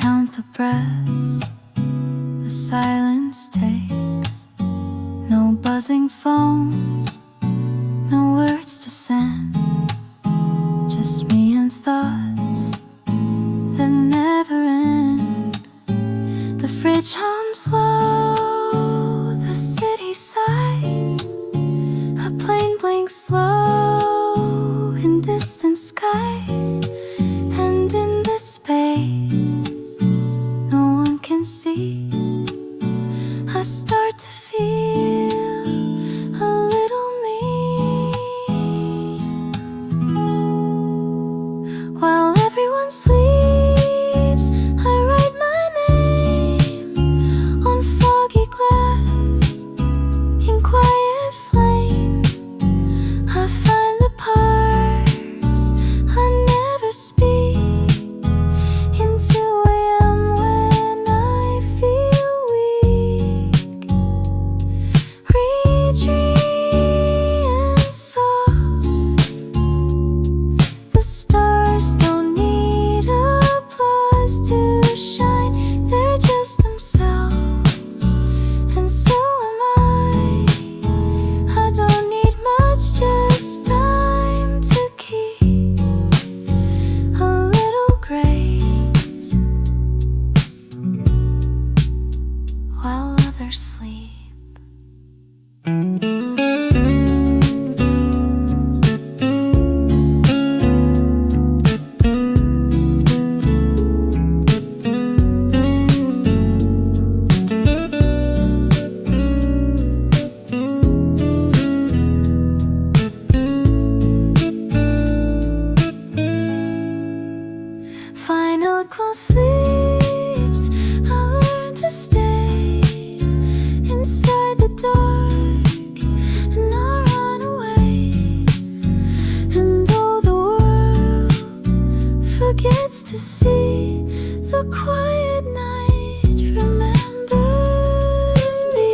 count the breaths the silence takes. No buzzing phones, no words to send, just me and thoughts that never end. The fridge hums low, the city sighs, a plane blinks slow in distant skies. And in this space no one can see, I start to feel a little me. While everyone sleeps, I write my name on foggy glass in quiet flame. I find the parts I never speak in 2 a.m. when I feel weak. Retreat and soft, the stars don't need applause to shine, they're just themselves, and so am I. I don't need much, just time to keep a little grace while others sleep. Final call sleeps, I learn to stay inside the dark and not run away. And though the world forgets to see, the quiet night remembers me.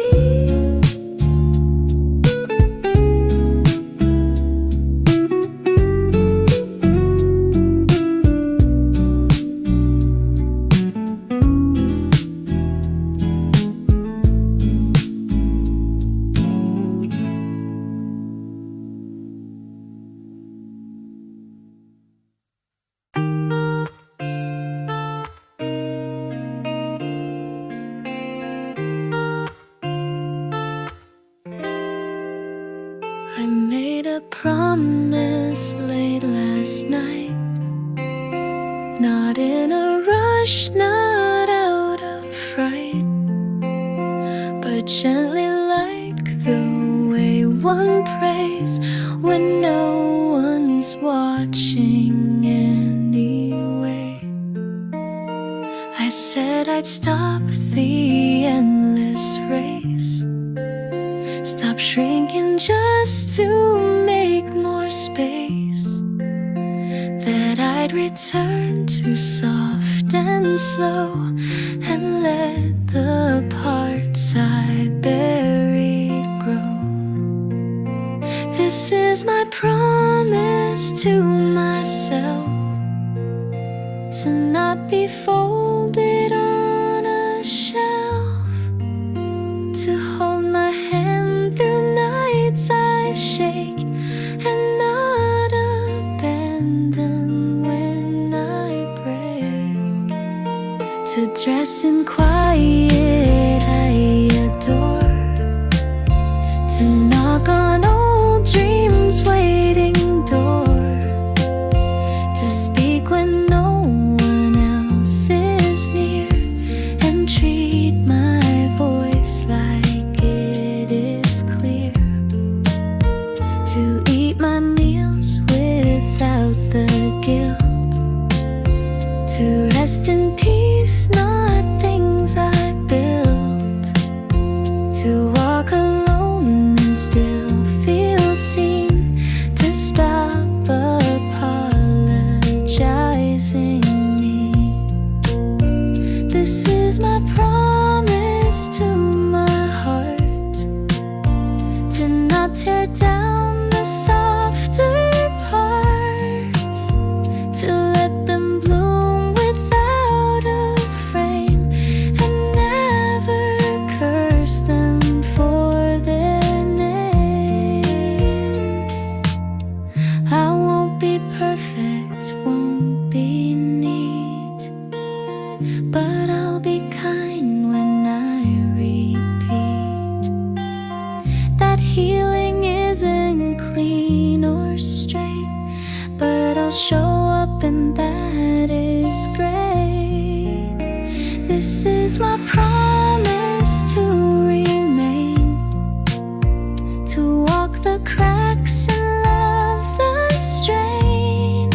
I made a promise late last night, not in a rush, not out of fright, but gently like the way one prays when no one's watching anyway. I said I'd stop the endless race, stop shrinking just to make more space, that I'd return to soft and slow and let the parts I buried grow. This is my promise to myself, to not be folded on a shelf, to hold my hand through nights I shake and not abandon when I break, to dress in quiet I adore, to knock on old dreams waiting door, to speak when no one else is near, and treat my voice like it is clear, to eat my meals without the guilt, to rest in peace, not things I built, to walk alone and still feel seen, to stop apologizing me. This is my promise to my heart, to not tear down the softer parts, to let them bloom without a but I'll be kind when I repeat that healing isn't clean or straight, but I'll show up and that is great. This is my promise to remain, to walk the cracks and love the strain.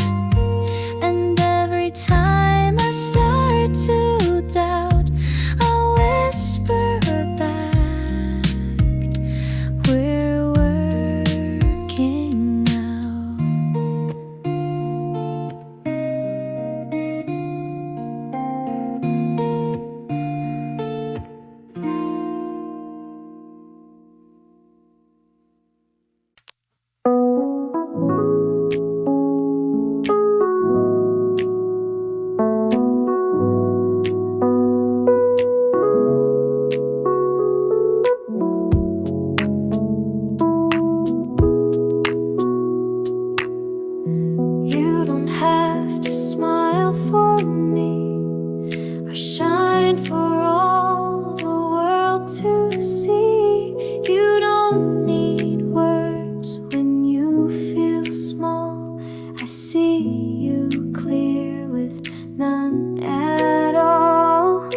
And every time I start to doubt, I'll whisper back, we're working out. You don't have to smile for me or shine for all the world to see. You don't need words when you feel small. I see you clear with none at all.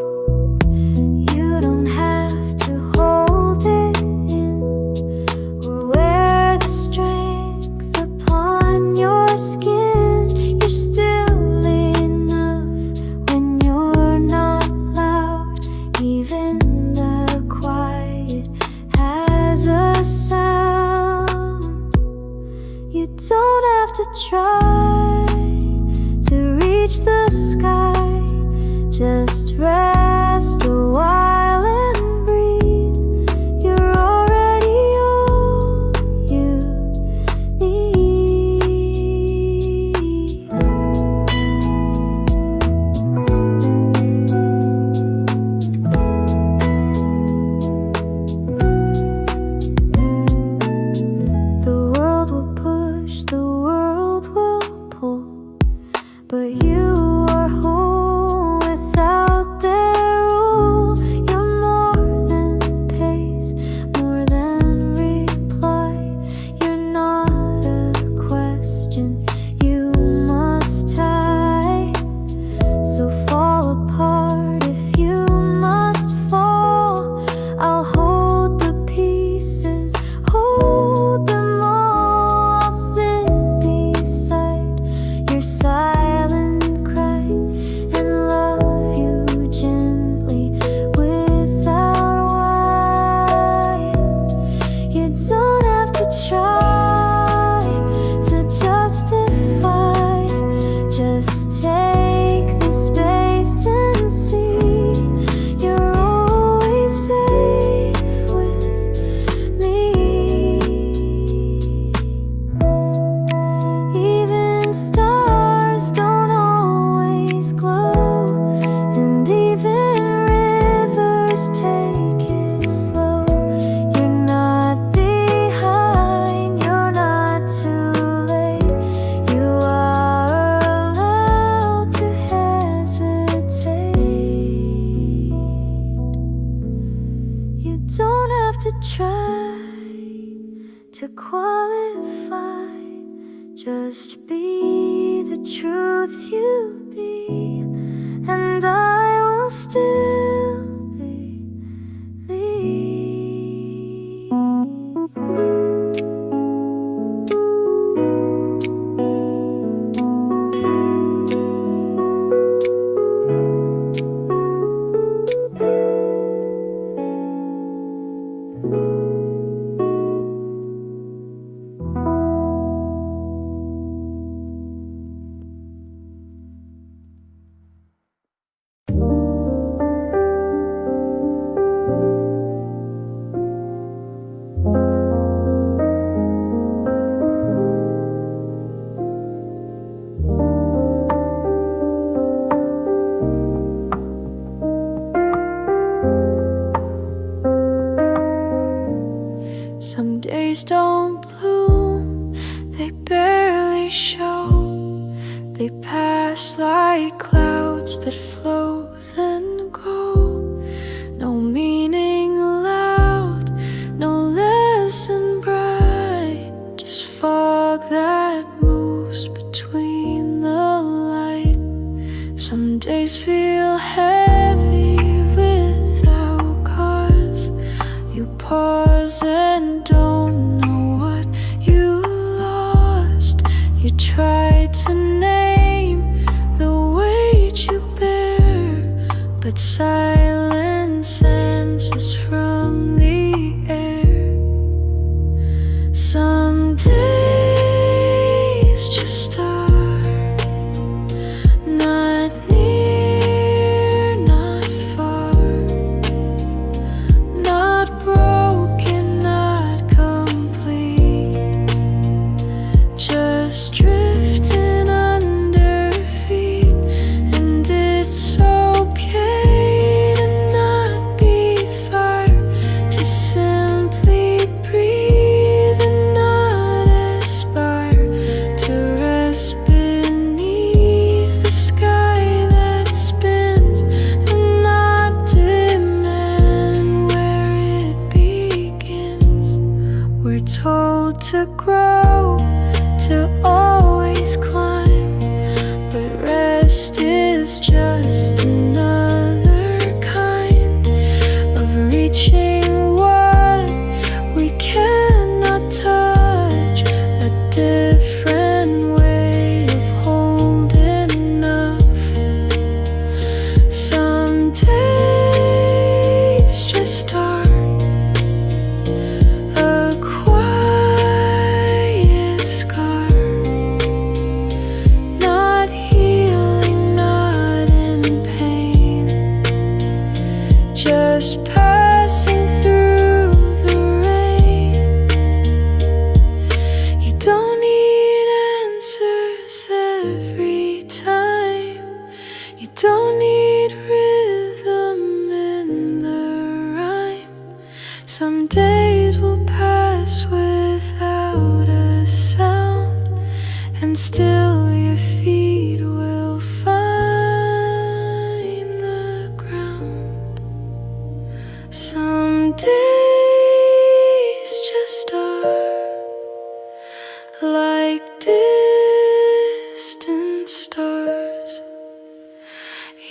You don't have to hold it in or wear the strength upon your skin. You're still enough when you're not loud. Even the quiet has a sound. You don't have to try to reach the sky. Just rest a while and breathe. You're already all you need. The world will push, the world will pull, but you are whole without their rule. You're more than pace, more than reply. You're not a question you must tie. So fall apart if you must fall. I'll hold the pieces, hold them all. I'll sit beside your silent cry and love you gently without why. You don't have to try to justify. Just take the space and see. You're always safe with me. Even stars don't always glow, and even rivers take it slow. You're not behind, you're not too late. You are allowed to hesitate. You don't have to try to qualify. Just be the truth you be, and I will still believe. Some days don't bloom, they show. They pass like clouds that float but silence answers from the air. Some days just are not near, not far, not broken, not complete, just drifting under feet. And it's okay to not be far, to simply breathe and not aspire to rest beneath the sky that spins, and not demand where it begins. We're told to grow, to always climb, but rest is just another kind of reaching what we cannot touch, a different way of holding enough. Some days just are a quiet scar, not healing, not in pain, just passing through the rain. You don't need answers every time. You don't need rhythm in the rhyme. Some days will pass without a sound, and still your feet will find the ground. Some days just are like distant stars.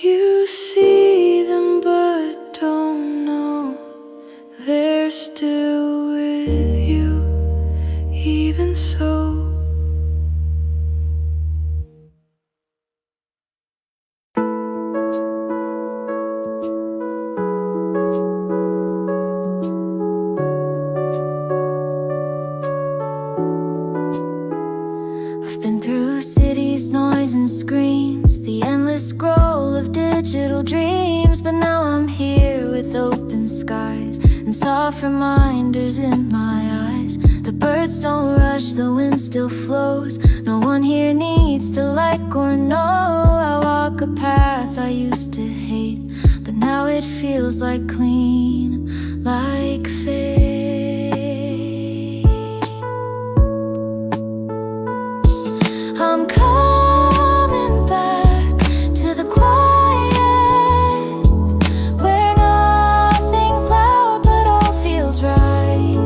You see them but don't know they're still with you, even so. I've been through cities, noise and screams, the endless scroll of digital dreams, but now I'm here with open skies and soft reminders in my eyes. The birds don't rush, the wind still flows. No one here needs to like or know. I walk a path I used to hate, but now it feels like clean, like fate. I'm coming back to the quiet, where nothing's loud but all feels right,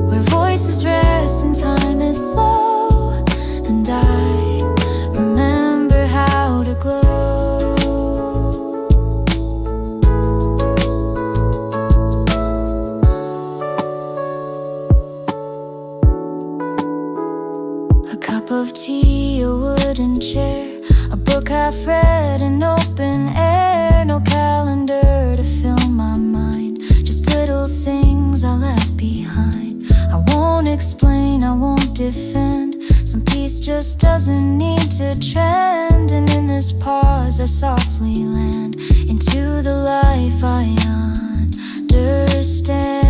where voices rest and time is slow, and I remember how to glow. A cup of tea, a wooden chair, a book half read, an open air. No calendar to fill my mind, just little things I left behind. I won't explain, I won't defend. Some peace just doesn't need to trend. And in this pause I softly land into the life I understand.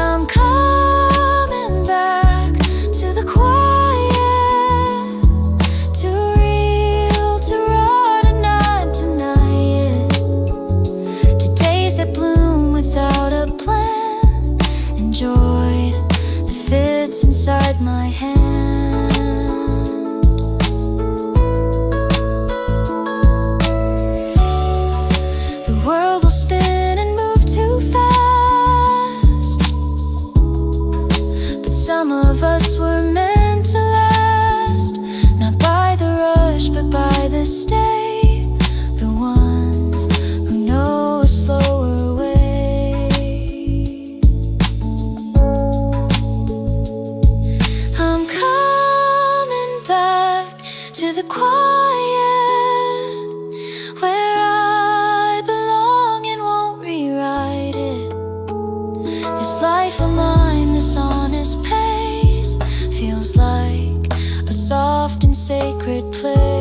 I'm coming back to the quiet, too real to run and not deny it, to days that bloom without a plan, and joy that fits inside my hand. to the quiet, where I belong and won't rewrite it. This life of mine, this honest pace, feels like a soft and sacred place.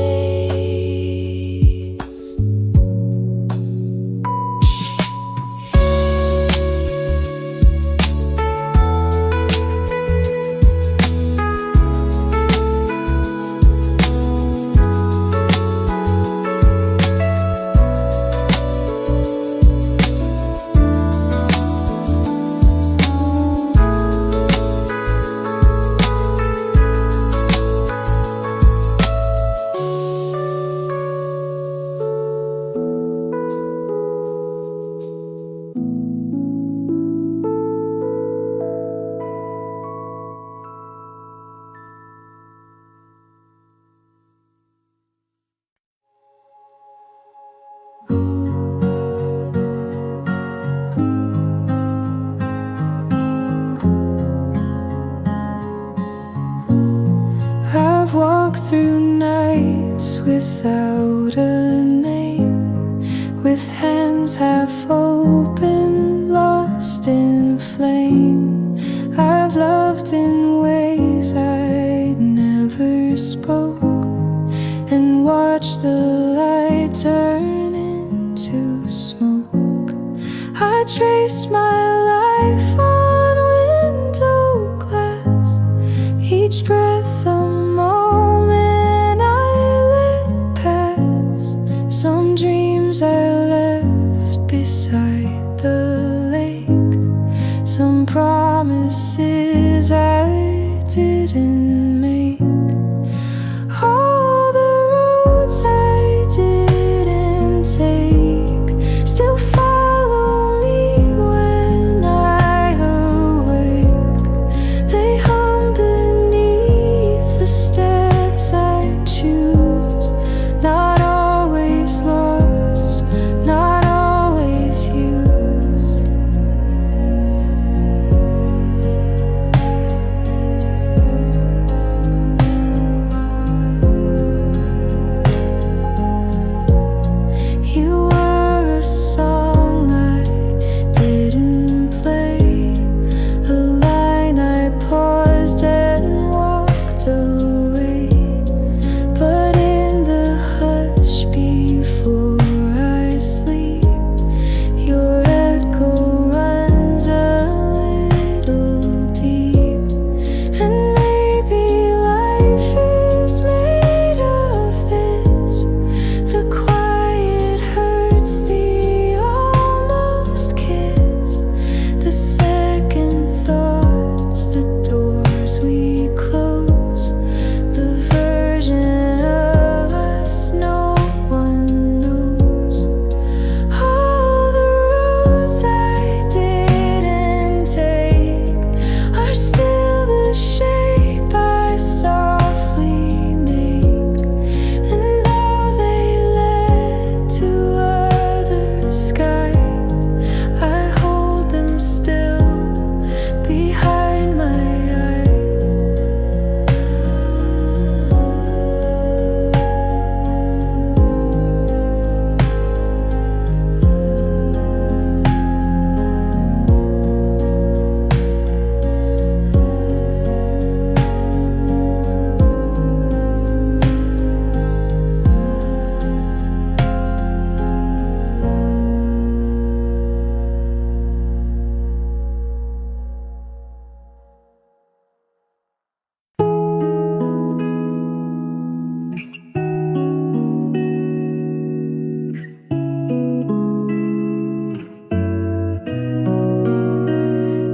I've walked through nights without a name, with hands half open, lost in flame. I've loved in ways I never spoke, and watched the light turn into smoke. I traced my life on window glass, each breath a moment I let pass. Some dreams I left beside the lake, some promises I didn't make. All the roads I didn't take still follow me when I awake. They hum beneath the steps I choose, not always lost, not always used. You were a song I didn't play, a line I paused and walked away. But in the hush before I sleep, your echo runs a little deep. And maybe life is made of this. The quiet hurts, the almost kiss, the second thoughts, the doors we close, the version of us no one knows. All the roads I didn't take are still the shape I softly make. And though they led to other skies, I hold them still behind my eyes.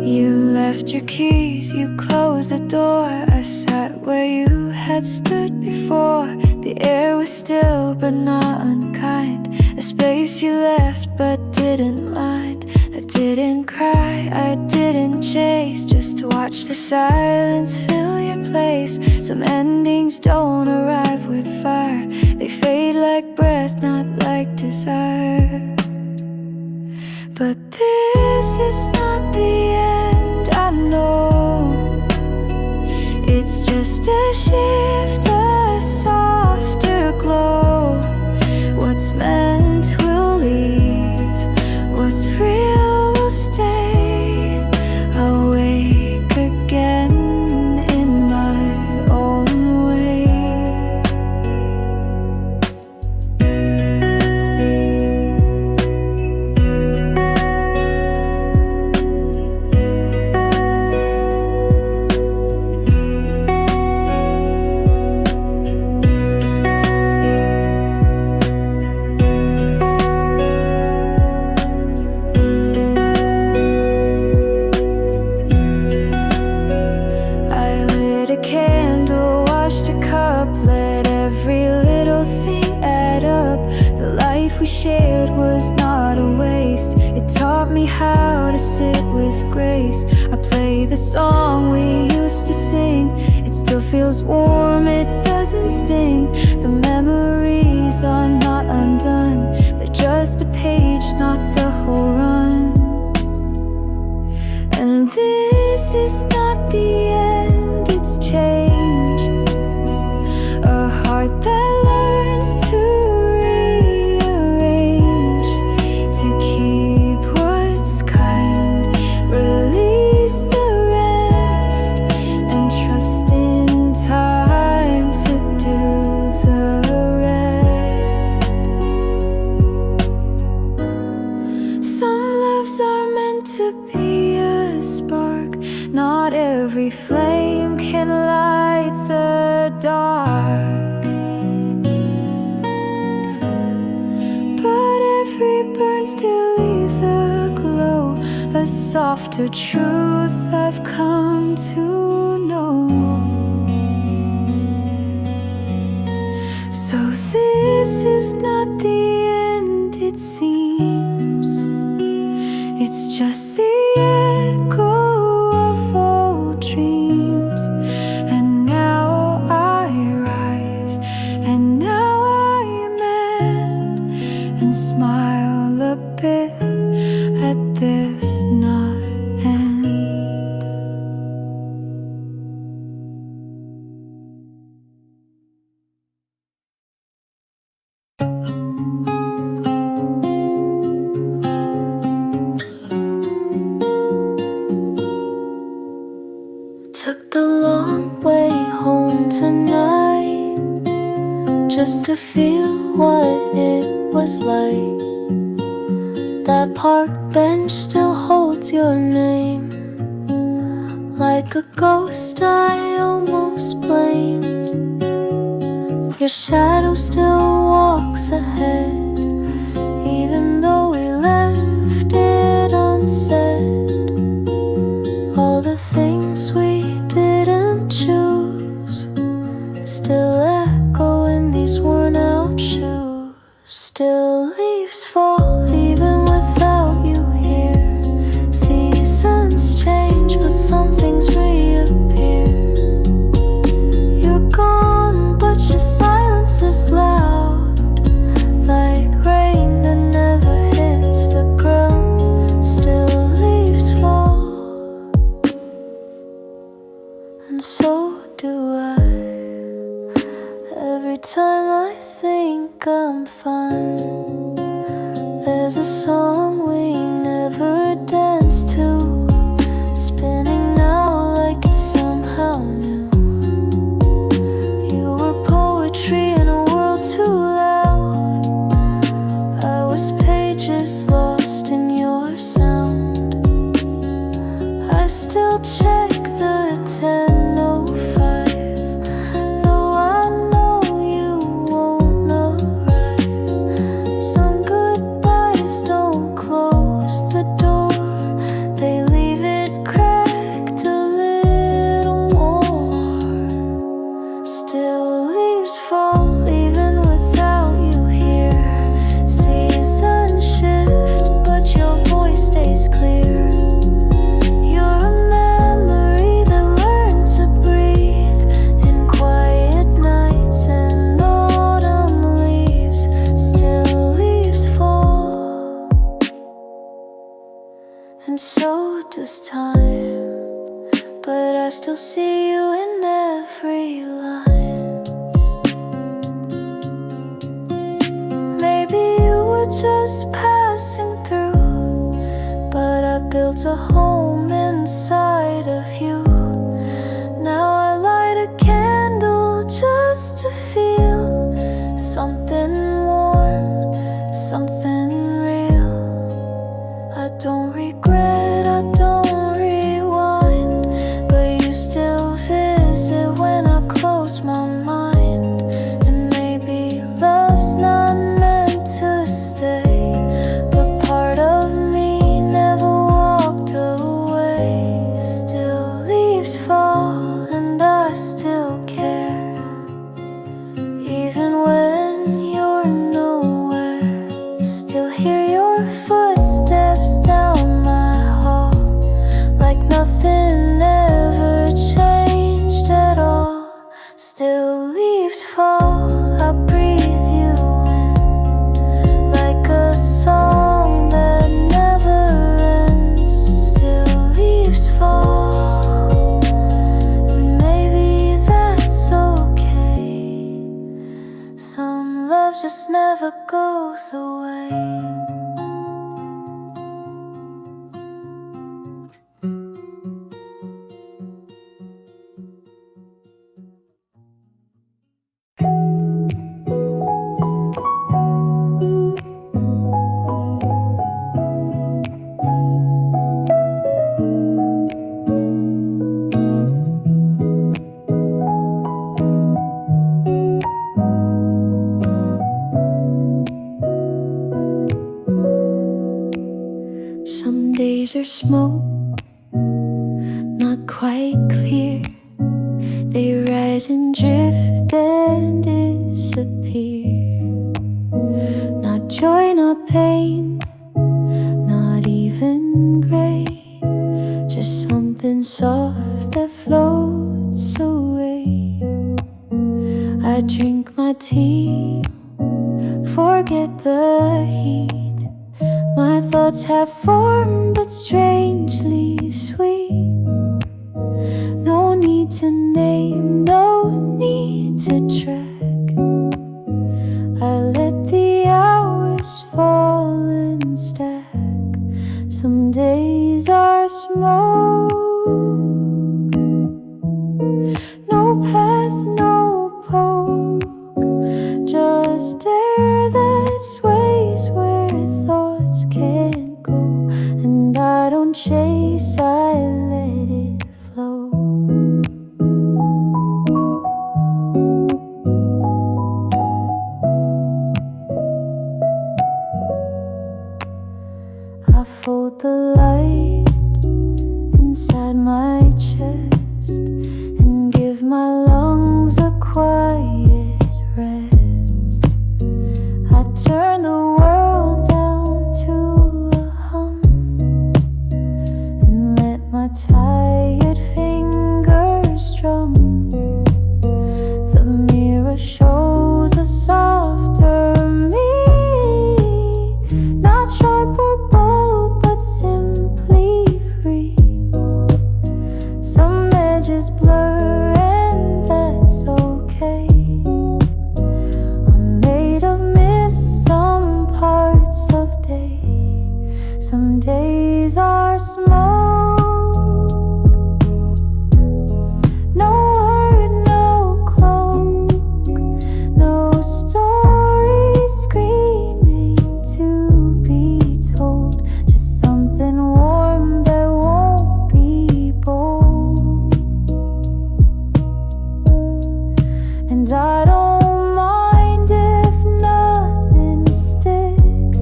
You left your keys, you closed the door. I sat where you had stood before. The air was still but not unkind, a space you left but didn't mind. I didn't cry, I didn't chase, just watch the silence fill your place. Some endings don't arrive with fire, they fade like breath, not like desire. But this is not the end, I know. It's just a shift, a soft me how to sit with grace. I play the song we used to sing. It still feels warm, it doesn't sting. The memories are not undone. They're just a page, not the whole run. And this is not the end, it's change. A heart that learns to rearrange, to keep what's kind, release the rest, and trust in time to do the rest. Some loves are meant to be a spark. Not every flame can light the dark, but every burn still leaves a glow, a softer truth I've come to know. So this is not the end, it seems. It's just the echo of old dreams. And now I rise, and now I mend, and smile a bit at this not end. Took the long way home tonight, just to feel what it was like. That park bench still holds your name. Like a ghost I almost blamed. Your shadow still walks ahead, even though we left it unsaid. All the things we didn't choose still echo in these worn out shoes. Still leaves fall even without you here. Seasons change but some things reappear. You're gone but your silence is loud, like rain that never hits the ground. Still leaves fall, and so do I. Every time I think I'm fine, there's a song we never danced to, spinning now like it's somehow new. You were poetry in a world too loud. I was pages lost in your sound. I still check the 10:05, though I know you won't arrive. Some goodbyes don't close the door, they leave it cracked a little more. Still leaves fall even without you here. Seasons shift but your voice stays clear. You're a memory that learned to breathe in quiet nights and autumn leaves. Still leaves fall, and so does time. But I still see you in every line. Maybe you were just passing through, but I built a home inside of you. Now I light a candle just to feel something warm, something real. I don't regret, I don't rewind, but you still visit when I close my mind. And maybe love's not meant to stay, but part of me never walked away. Still leaves fall and I still care, even when you're nowhere. leaves fall, I breathe you in like a song that never ends. Still leaves fall, and maybe that's okay. Some love just never goes away. Some days are smoke, not quite clear. They rise and drift, then disappear. Not joy, not pain, not even gray. Just something soft that floats away. I drink my tea, forget the heat. My thoughts have form, but strangely sweet. No need to name, no need to track. I let the hours fall and stack. Some days are smoke, no path, no poke, just air that sways where thoughts can't go. And I don't chase, I let it flow. I fold the light inside my chest and give my lungs a quiet rest. I turn the world down to a hum and let my tired fingers drum. The mirror shows a softer me, not sharp or bold, but simply free. Some edges blur and that's okay. I'm made of mist, some parts of day. Some days are smoke, no word, no cloak, no story screaming to be told. Just something warm that won't be bold. And I don't mind if nothing sticks.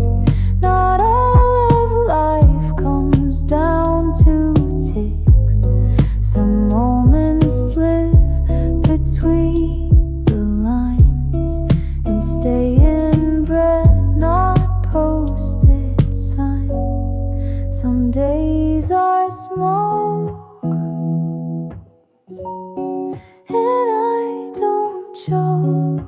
Not all of life comes down to ticks. Some moments slip between the lines and stay in breath, not posted signs. Some days are smoke, and I don't joke.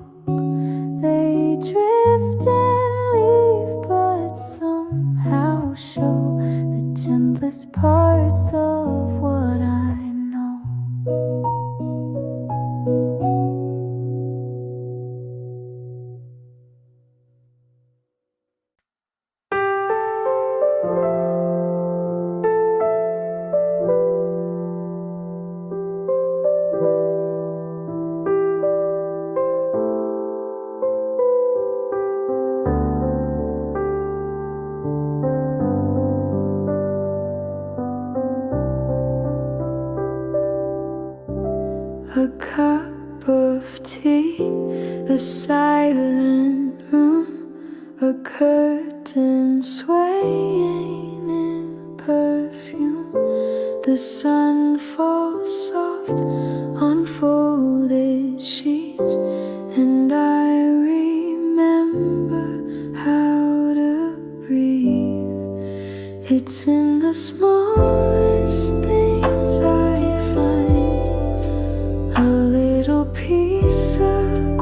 They drift and leave, but somehow show the gentlest parts of what I know. A cup of tea, a silent room, a curtain swaying in perfume. The sun falls soft on folded sheets, and I remember how to breathe. It's in the smallest things I find a little piece of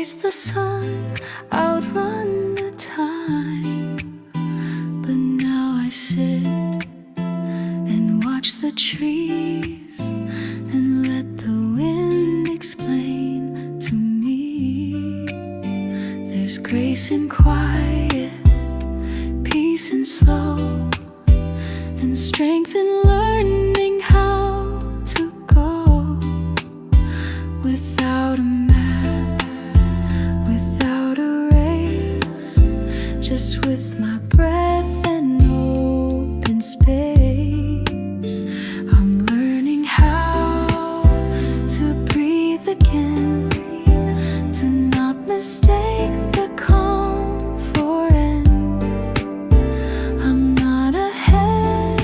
chase the sun, outrun the time. But now I sit and watch the trees and let the wind explain to me. There's grace in quiet, peace in slow, and strength in learning how to go without a map, without a race, just with my breath and open space. I'm learning how to breathe again, to not mistake the calm for end. I'm not ahead,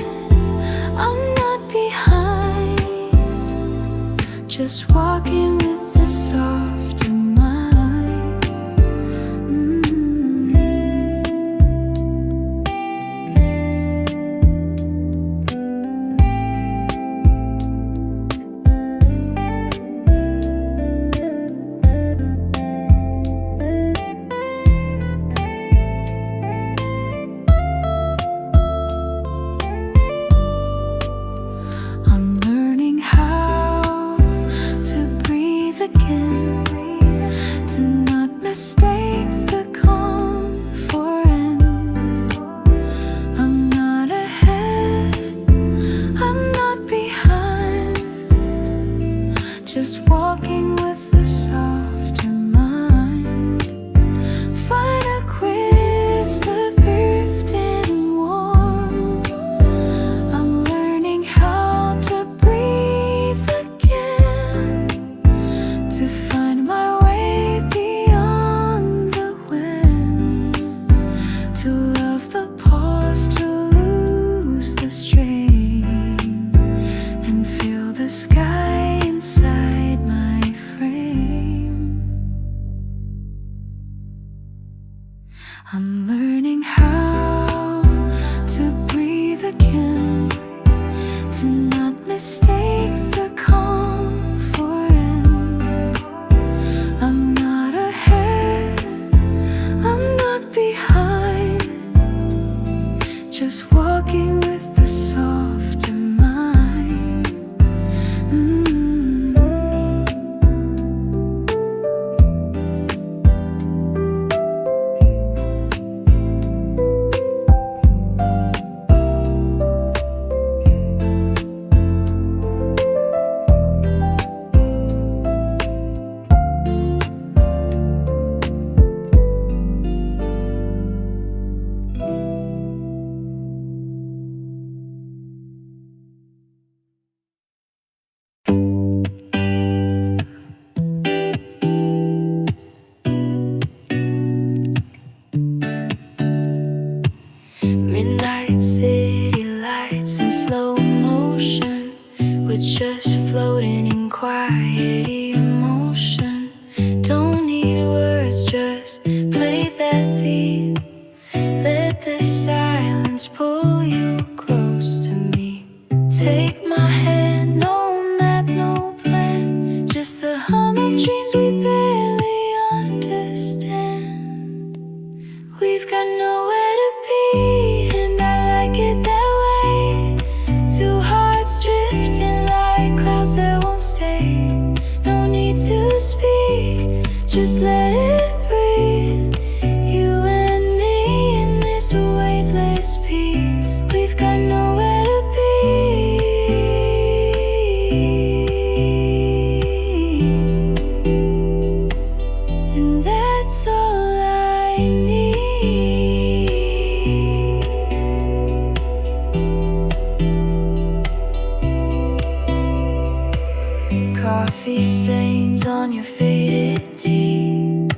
I'm not behind, just walking with a softer mind. I'm learning how to breathe again, to not mistake the calm for end. I'm not ahead, I'm not behind, just walking with a softer mind. Find a quiz, the drift and warm. I'm learning how to breathe again, to find my way beyond the wind, to love the pause, to lose the strain, and feel the sky inside my frame. I'm learning how to breathe again, to not mistake the calm for end. I'm not ahead, I'm not behind, just walking with a softer mind. Midnight city lights in slow motion, we're just floating in quiet emotion. Don't need words, just play that beat. Let the silence pull you close to me. Take my hand, no map, no plan, just the hum of dreams we barely understand. We've got nowhere to be, and I like it that way. Two hearts drifting like clouds that won't stay. No need to speak, just let it breathe. You and me in this weightless peace. We've got nowhere to be, and that's all I need. Coffee stains on your faded tea,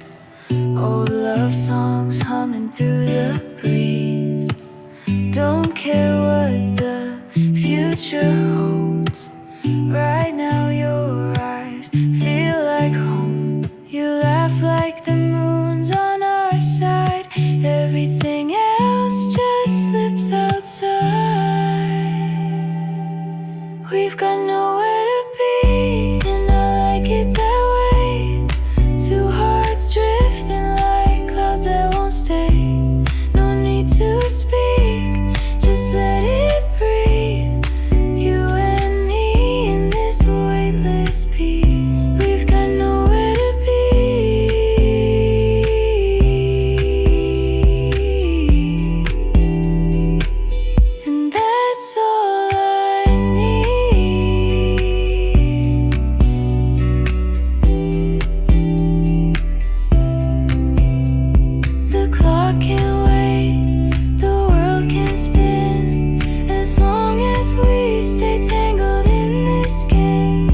old love songs humming through the breeze. Don't care what the future holds, right now your eyes feel like home. You laugh like the moon's on our side, everything else just slips outside. We've got nowhere to be, and I like it that way. Two hearts peace. We've got nowhere to be. And that's all I need. The clock can wait, the world can spin, as long as we stay tangled in this skin.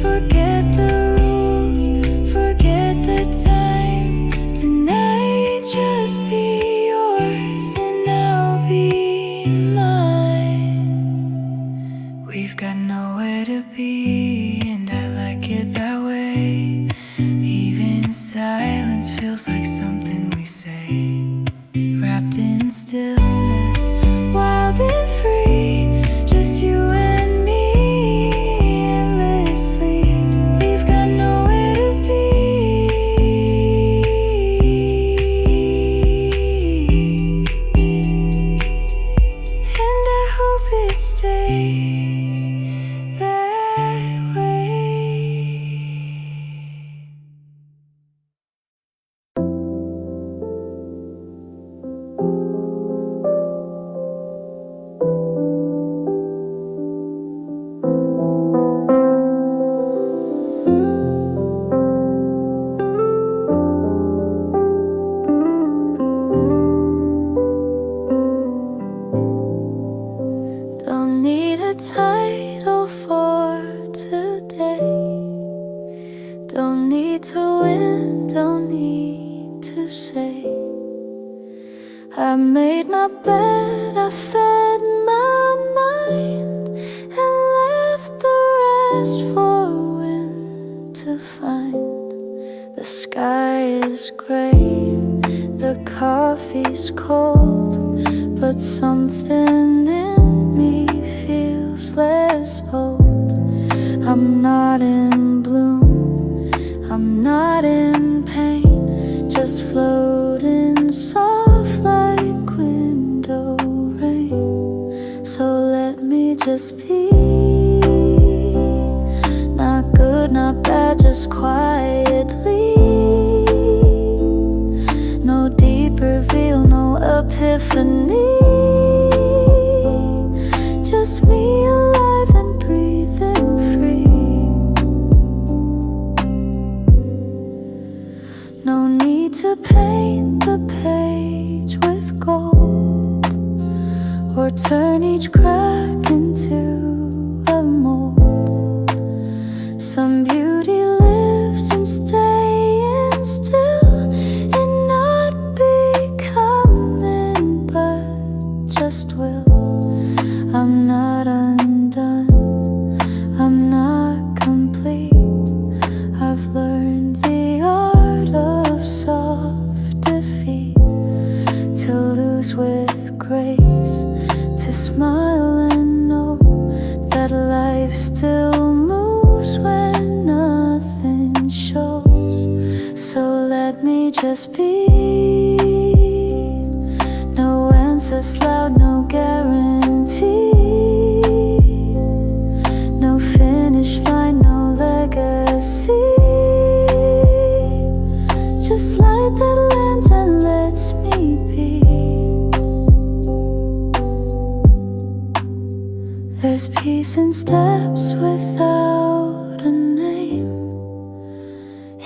Forget the rules, forget the time. Tonight just be yours and I'll be mine. We've got nowhere to be, and I like it that way. Even silence feels like something we say. Wrapped in stillness, wild and free, just you and me endlessly. We've got nowhere to be. And I hope it stays that way. Don't need a title for today. Don't need to win, don't need to say I made my bed, I fed my mind, and left the rest for wind to find. The sky is gray, the coffee's cold, but something in me feels less old. I'm not in bloom, I'm not in pain, just floating soft like window rain. So let me just be, not good, not bad, just quietly. No deep reveal, no epiphany, just me alive and breathing free. No need to paint the page with gold, or turn each crack into a mold. Some beauty lives in staying still, in not becoming, but just will. I'm not undone, I'm not complete. I've learned the art of soft defeat, to lose with grace, to smile and know that life still moves when nothing shows. So let me just be, no answers loud, no guarantee, no finish line, no legacy. Just light that lens and lets me be. There's peace in steps without a name,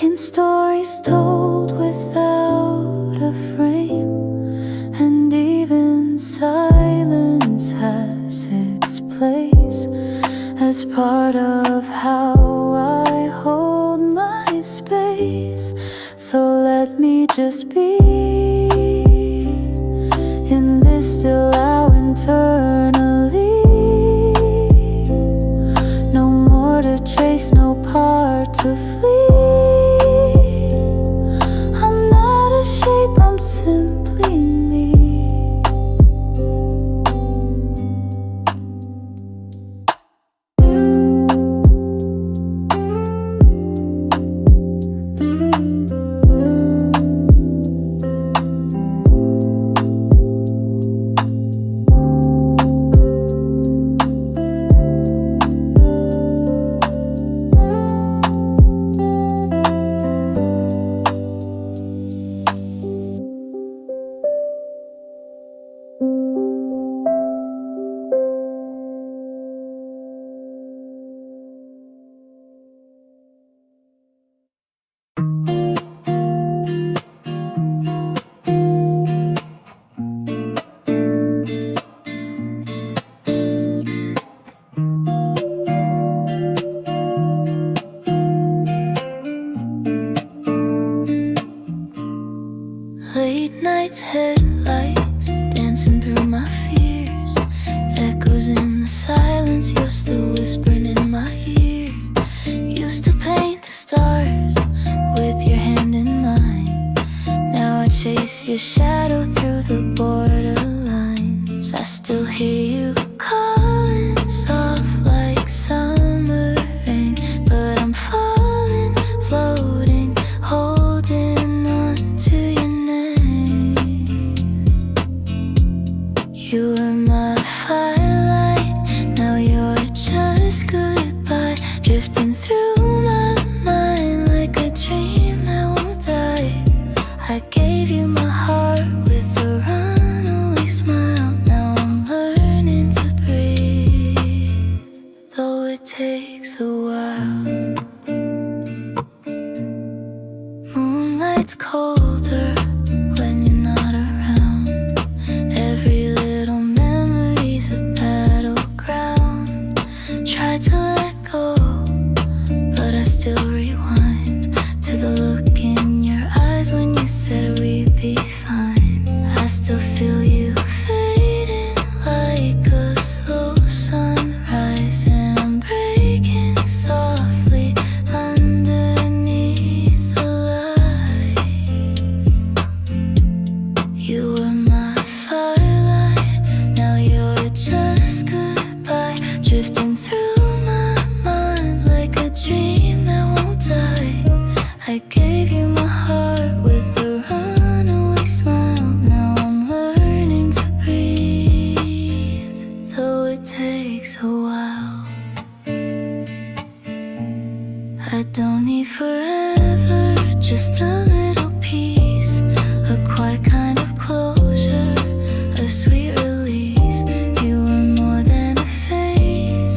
in stories told without a frame, and even silence has its place as part of how I hold my space. So let me just be in this still hour internally. No more to chase, no part to flee. I'm not a shape, I'm simply me. its headlights, dancing through my fears. Echoes in the silence, you're still whispering in my ear. Used to paint the stars with your hand in mine. Now I chase your shadow through the borderlines. I still hear you calling, soft like summer rain. But I'm falling, floating, holding on to your name. You were my firelight, now you're just goodbye. Drifting through my mind like a dream that won't die. I gave you my heart with a runaway smile. Now I'm learning to breathe, though it takes a while. Moonlight's colder when you're not around. Every little memory's a battleground. Try to let go, but I still rewind to the look in your eyes when you said we'd be fine. I still feel you fading like a slow sunrise, and I'm breaking softly underneath the lights. You were my firelight, now you're just goodbye. Drifting through my mind like a dream that won't die. I gave you my heart with a runaway smile. Now I'm learning to breathe, though it takes a while. I don't need forever, just a little peace, a quiet kind of closure, a sweet release. You were more than a phase,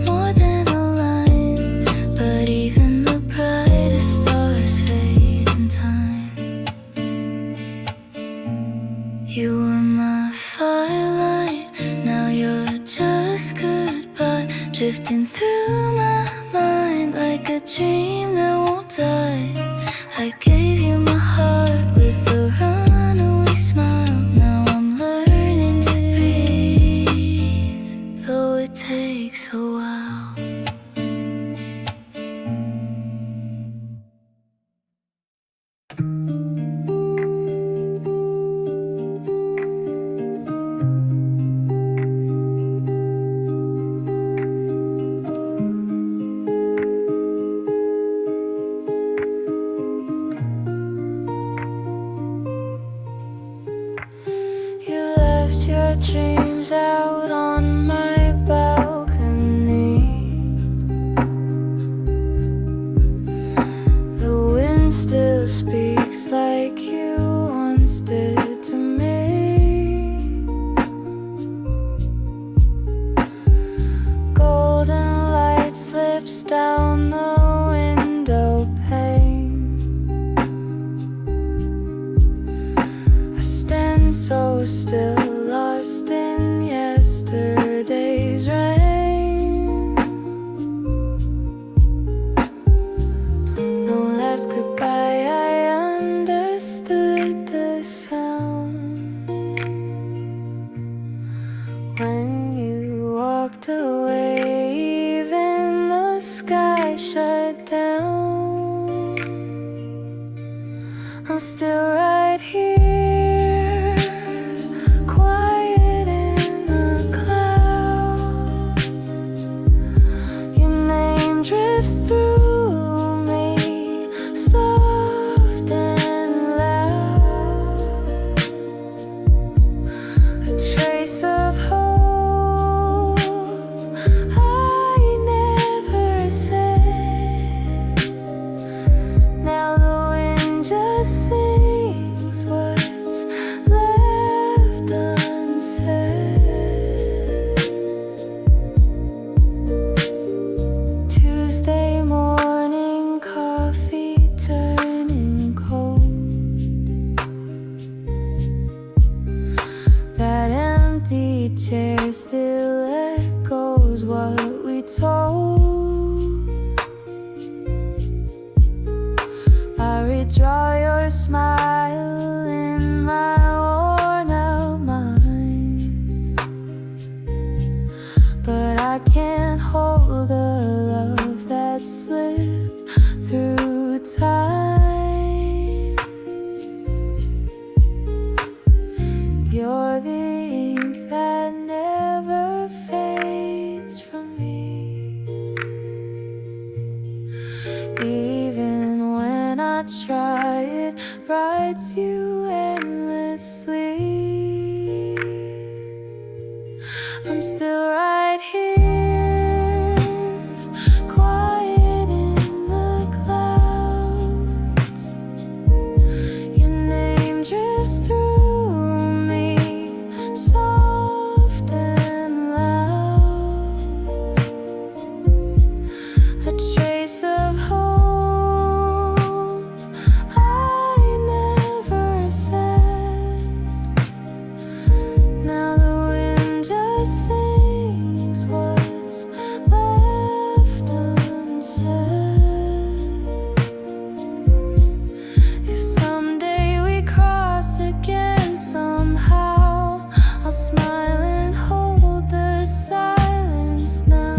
more than a line, but even the brightest stars fade in time. You were my firelight, now you're just goodbye. Drifting through my mind like a dream that won't die. I gave you my heart with a runaway smile. Now I'm learning to breathe, though it takes a while. You left your dreams out on my balcony. The wind still speaks like you once did to me. Golden light slips down the window pane. I stand so still, lost in yesterday's rain. No last goodbye, I understood the sound when you walked away. Even the sky shut down. I'm still right here, quiet in the clouds. Your name drifts through me, soft and loud. A trace of hope I never said. Now the wind just sings what's left unsaid. Tuesday morning, coffee turning cold. That empty chair still echoes what we told. I redraw your smile in my not try, it rides you endlessly. I'm still right here, quiet in the clouds. Your name drifts through me, soft and loud. A trace of hope I never said. Now the wind just sings what's left unsaid. If someday we cross again somehow, I'll smile and hold the silence now.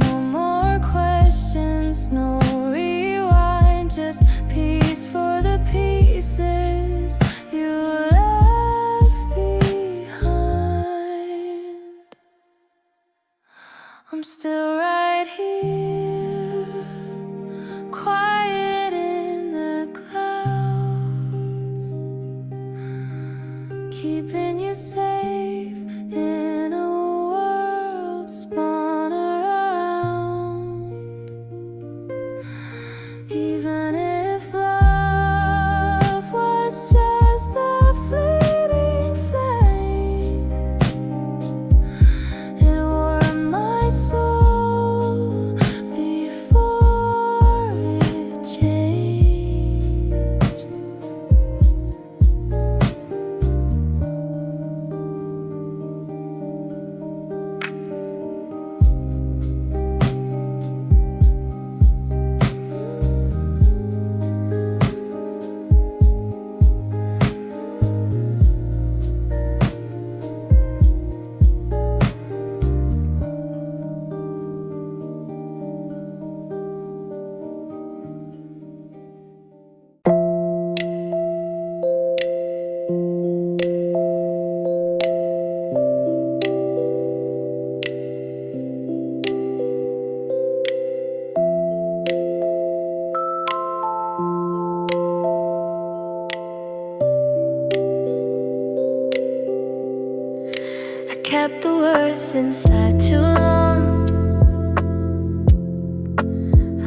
No more questions, no rewind, just peace for the pieces you left behind. I'm still right here, quiet in the clouds, keeping you safe in a world spun around. Even if love was just a fleeting flame, it warmed my soul before it changed. I kept the words inside too long,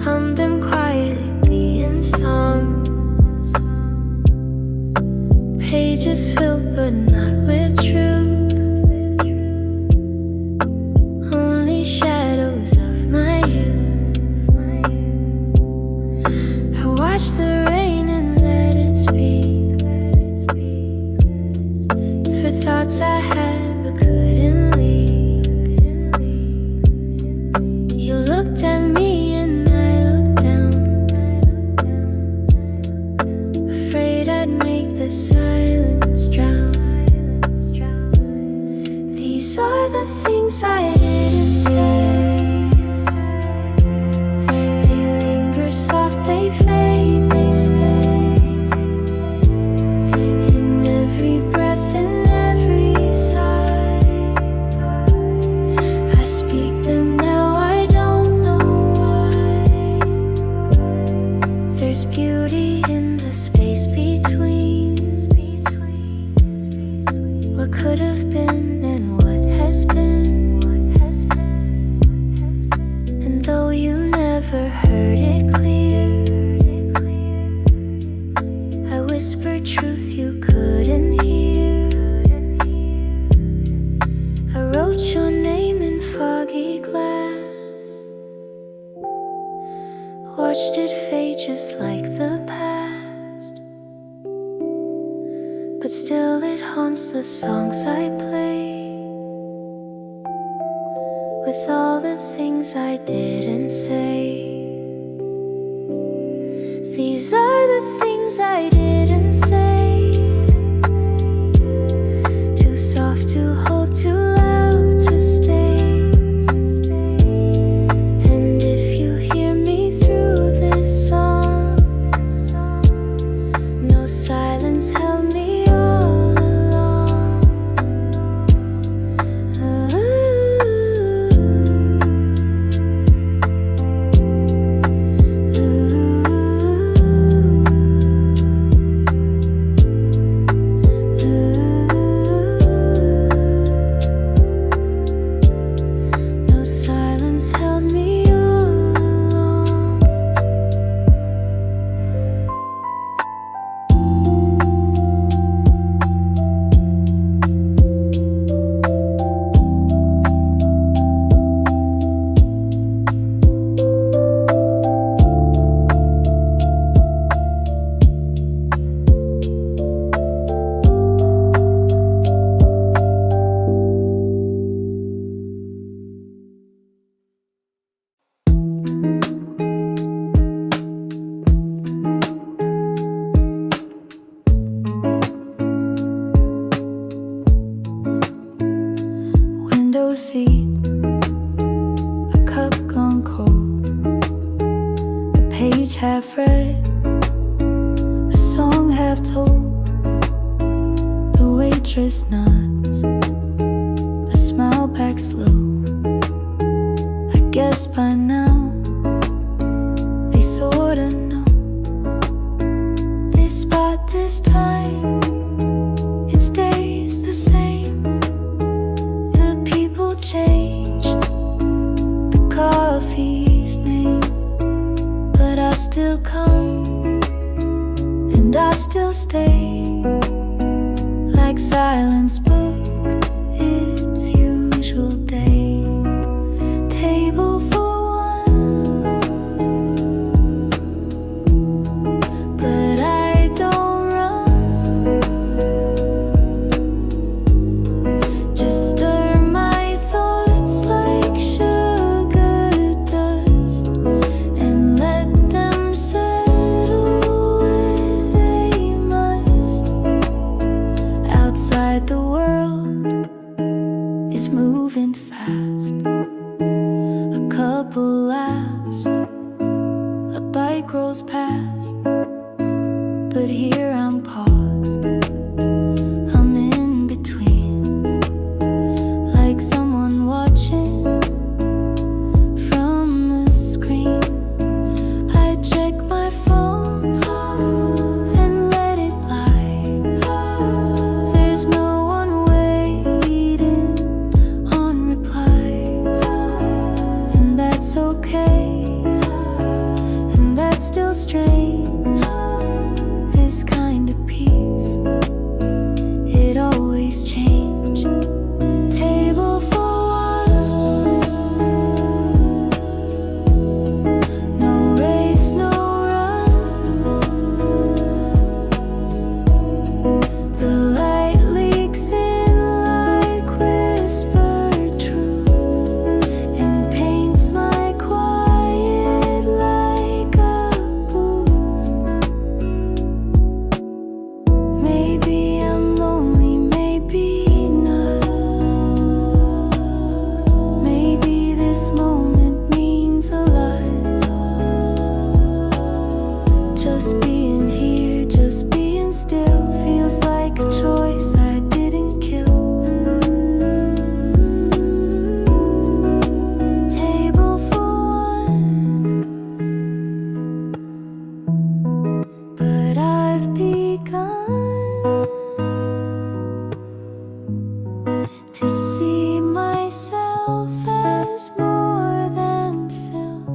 hummed them quietly in songs. Pages filled but not with truth, only shadows of my youth. I watched the rain and let it speak for thoughts I had but couldn't leave. You looked at me and I looked down, afraid I'd make the silence drown. These are the things I didn't say. They linger soft, they fade, they stay in every breath, in every sigh. I speak them now, I don't know why. There's beauty in the space between what could have been and what has been. And though you never heard it clear, I whispered truth you couldn't hear. I wrote your name in foggy glass, watched it fade just like the past. But still it haunts the songs I play, with all the things I didn't say. These are the things I didn't say, too soft to hold, too loud to stay. And if you hear me through this song, no silence held me all along. Ooh. page half read, a song half told. The waitress nods, I smile back slow. I guess by now they sorta know. This spot, this time, it stays the same. The people change, the coffee's name, but I still come and I still stay. Like silence booked its usual day. Table for one, but I don't run. Just stir my thoughts like sugar dust and let them settle where they must. Outside the world is moving fast. A couple laughs, a bike rolls past, but here I'm paused. I'm in between, like someone watching from the screen. I check my phone and let it lie. There's no one waiting on reply, and that's okay, and that's still strange. This kind of peace, it always change. Table for one, no race, no run. The light leaks in like whispered truth and paints my quiet like a booth. Maybe I'm lonely, maybe not. Maybe this moment means a lot. Just being here, just being still feels like a choice I didn't kill. Table for one, but I've begun to see myself as more than fill,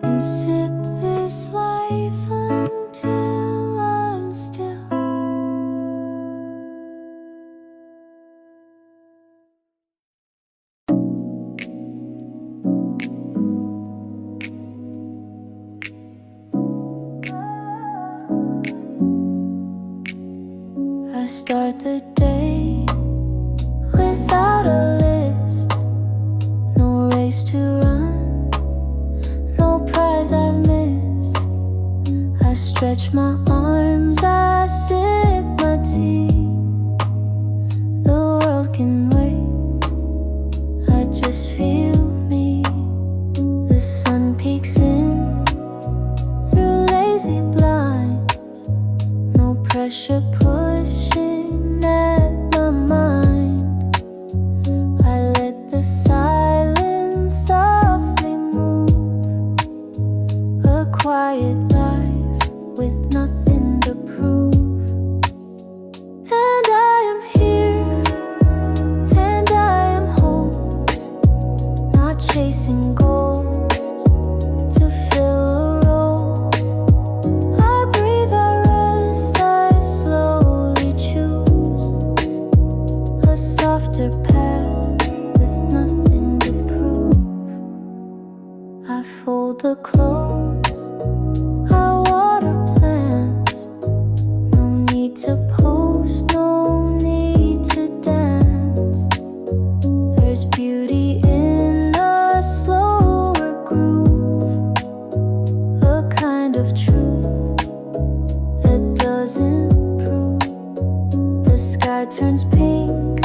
and sip this life until I'm still. I start the day without a list, no race to run, no prize I've missed. I stretch my arms, I sip my tea. The world can wait, I just feel me. The sun peeks in through lazy blinds, no pressure pushing at my mind. I let the silence softly move, a quiet life with nothing to prove. And I am here, and I am whole, not chasing goals to fill a role. I breathe, I rest, I slowly choose a softer path with nothing to prove. I fold the clothes, I water plants. No need to post, no need to dance. There's beauty in a slower groove, a kind of truth that doesn't prove. The sky turns pink,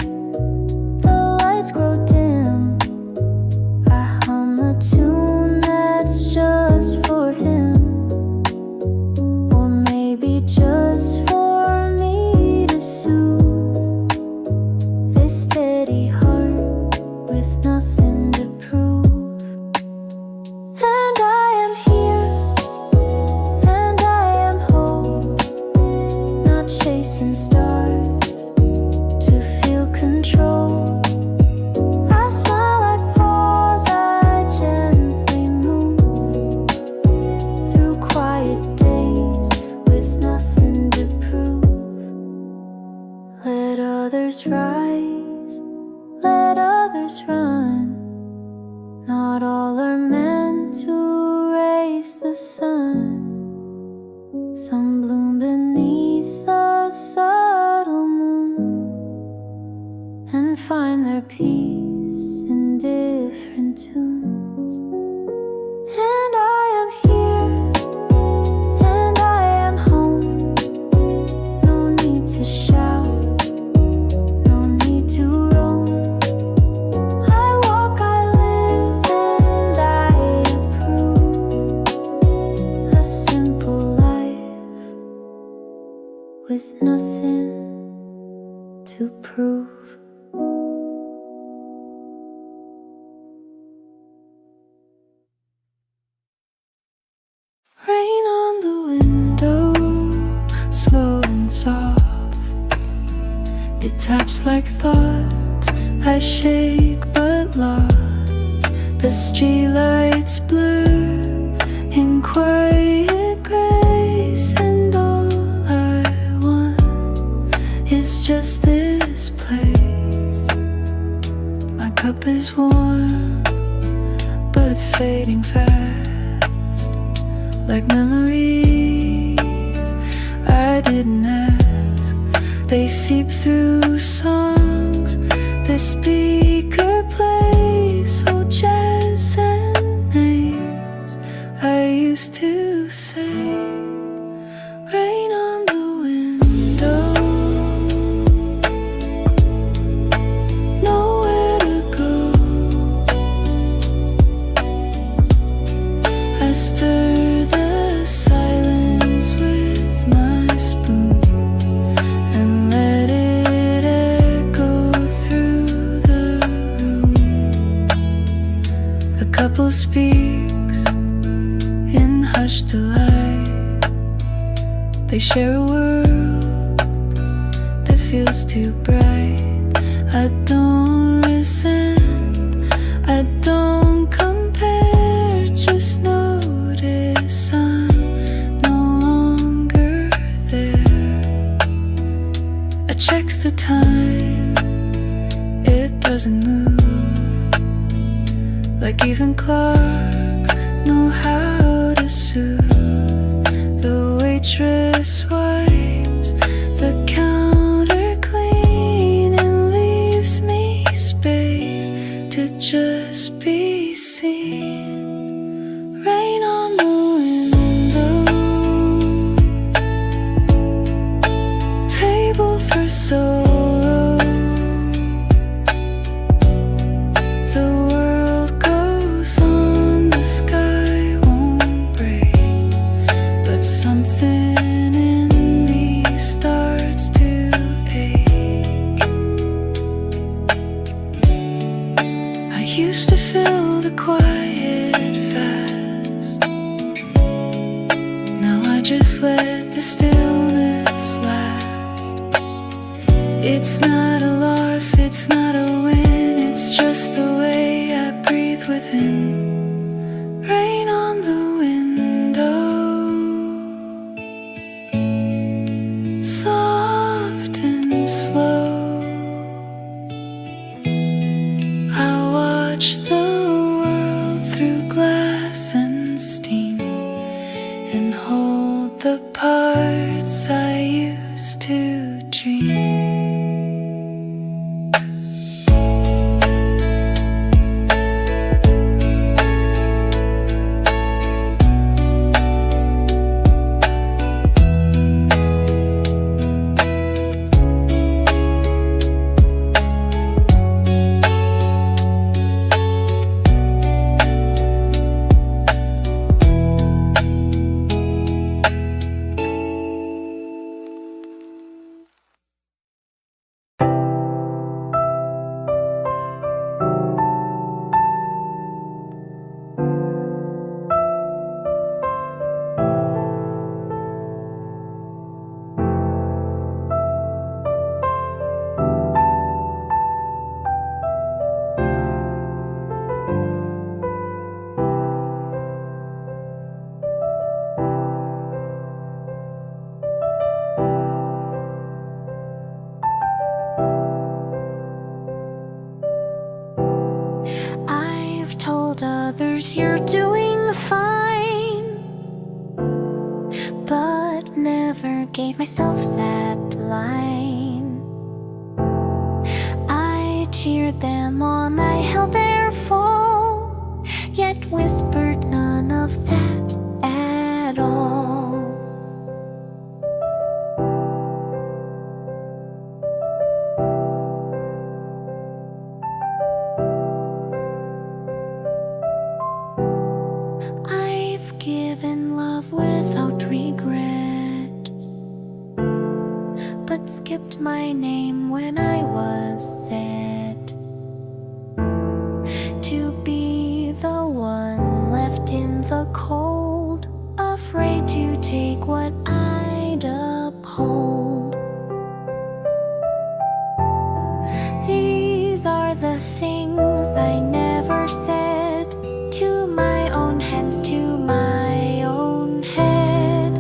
the lights grow dim. I hum a tune that's just for him. chasing stars to feel control. I smile at pause, I gently move through quiet days with nothing to prove. Let others rise, let others run. Not all are meant to raise the sun. Some bloom beneath the subtle moon and find their peace in different tunes. And I am here, and I am home. No need to shout, no need to roam. I walk, I live, and I approve a simple life with nothing to prove. Rain on the window, slow and soft. It taps like thoughts I shake but lost. The streetlights blur in quiet grace, and all I want is just this place. My cup is warm but fading fast, like memories I didn't ask. They seep through songs the speaker plays, so jazz and names I used to say. Rain on the window, nowhere to go. I stir the silence with my spoon and let it echo through the room. A couple speaks in hushed delight. They share a world that feels too bright. I don't resent, I don't compare, just notice I'm no longer there. I check the time, it doesn't move, like even clocks know how to soothe. The waitress wipes the counter clean and leaves me space to just be seen. Rain on the window, table for solo. The world goes on, the sky won't break, but something in me starts to ache. I used to fill the quiet fast. Now I just let the stillness last. It's not a loss, it's not a win, it's just the way I breathe within. Rain on the window, soft and slow. I watch the world through glass and steam and hold the parts I used to dream. never gave myself that line. I cheered them on, I held their fall, yet whispered none of that at all. I've given love without regret, but skipped my name when I was set to be the one left in the cold, afraid to take what I'd uphold. These are the things I never said to my own hands, to my own head.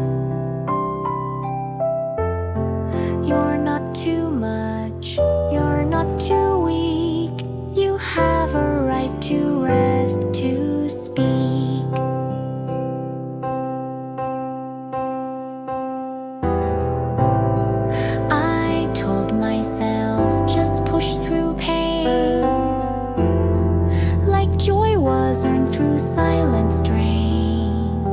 You're not too much, you're not too weak, you have a right to rest, to speak. I told myself, just push through pain, like joy was earned through silent strain.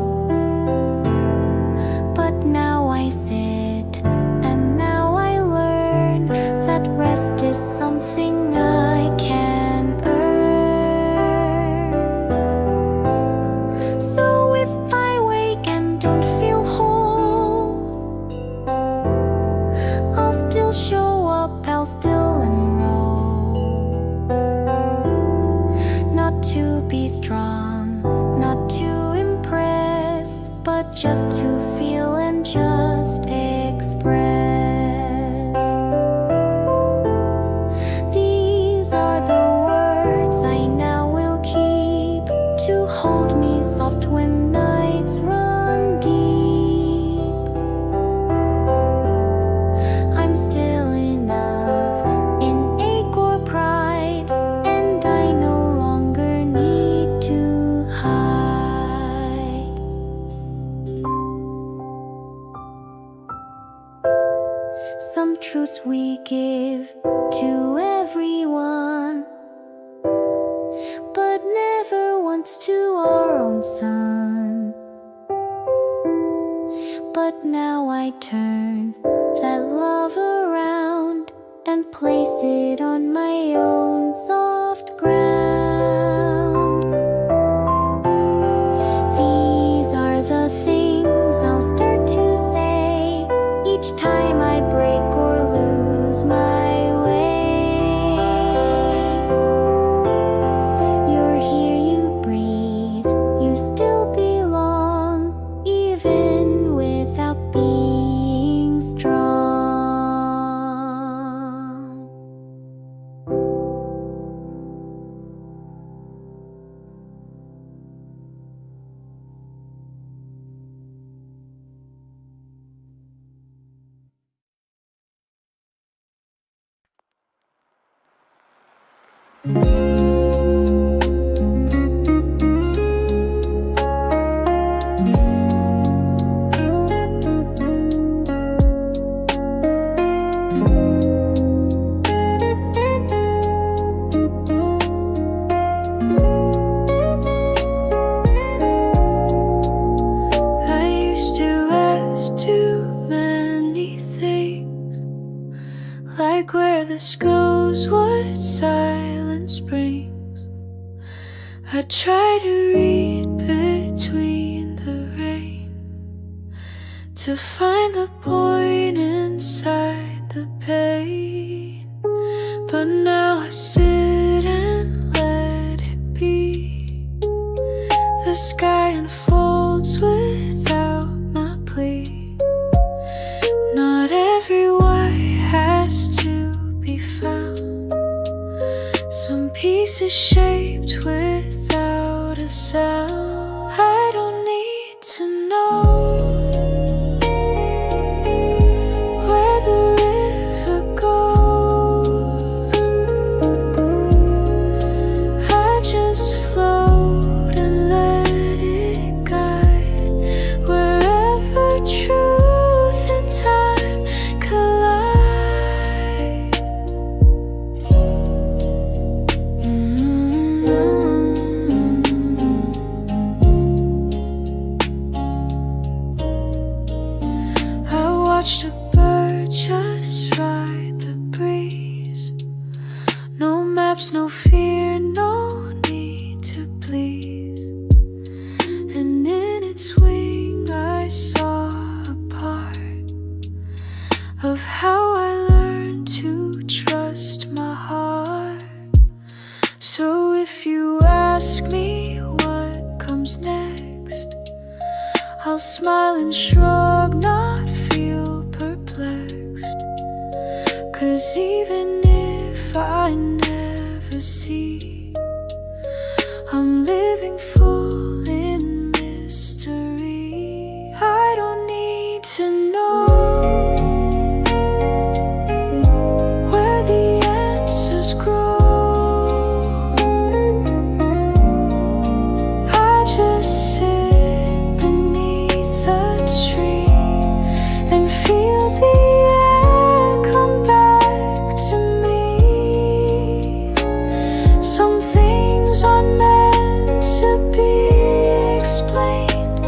But now I sit, and now I learn that rest is something I can earn. So if I wake and don't feel whole, I'll still show up, I'll still enroll. Not to be strong, not to impress, but just to feel and just express. These are the words I now will keep, to hold me soft when nights run deep. I'm still enough in ache or pride, and I no longer need to hide. Some truths we give to everyone, but never once to our own son. But now I turn that love around and place it on my own soft ground. These are the things I'll start to say each time I break or lose my way. You're here, you breathe, you still belong, even without being strong. I used to ask too many things, like where this goes, what silence brings. I try to read between the rain, to find the point inside the pain. But now I sit and let it be. The sky unfolds without my plea. Not every why has to be found. Some pieces shaped without a sound. I don't need to know where the river goes. I just float and let it guide wherever truth watched a bird just ride the breeze. No maps, no fear, no need to please. And in its wing I saw a part of how I learned to trust my heart. So if you ask me what comes next, I'll smile and shrug, not feel perplexed. 'Cause even if I never see, I'm living full in mystery. I don't need to know where the answers grow. I just sit beneath the tree and feel the air come back to me. Some things aren't meant to be explained,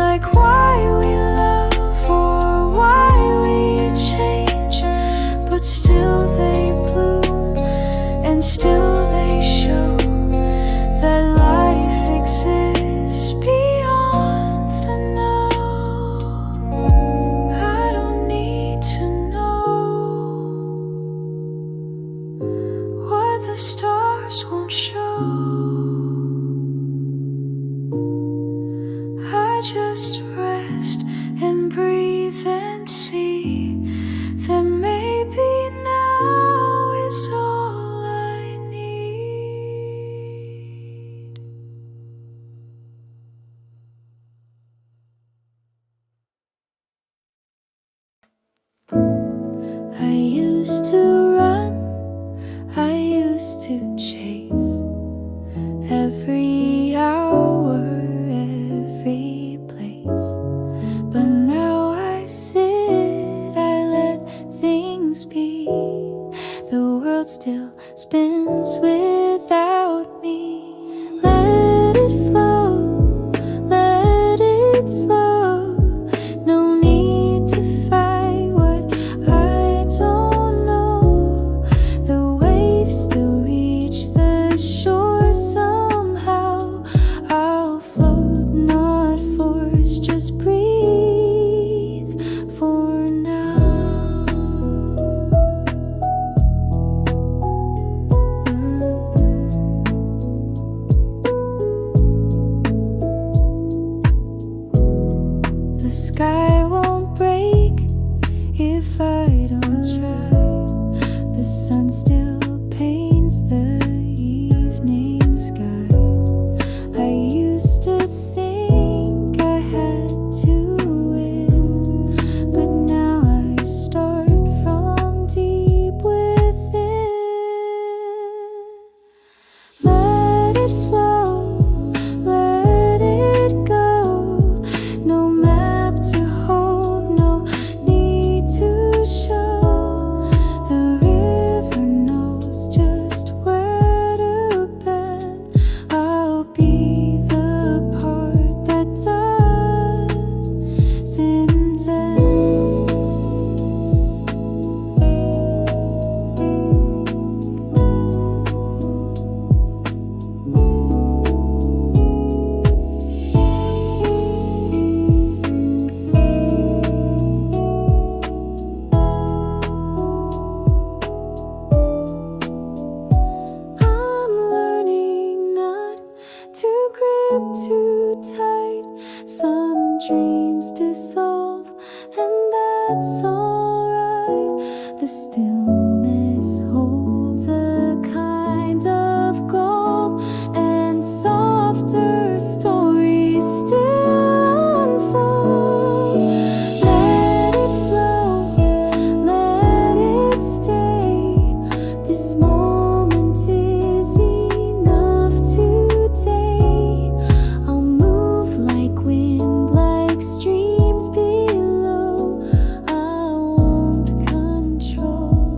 like why we love or why we change, but still they bloom and still they show that life exists beyond the know. I don't need to know what the stars won't show. I just rest and breathe and see that maybe now is all I need. I used to run, I used to chase every hour, every place. But now I sit, I let things be. The world still spins without me. Let it flow, let it slow. No need to fight what I don't know. The waves still reach the shore somehow. I'll float, not force, just breathe for now. The sky won't break if I don't try. The sun still paints the evening sky. I used to think I had to win, but now I start from deep within. Let it flow, let it go. No map to hold, no need to show. The river knows just where to bend. I'll be the part that doesn't end. I'm learning not to grip too tight. Some dreams dissolve, and that's alright. The stillness holds a kind of gold, and softer stories still unfold. Let it flow, let it stay. This moment is enough today. I'll move like wind, like streams below. I won't control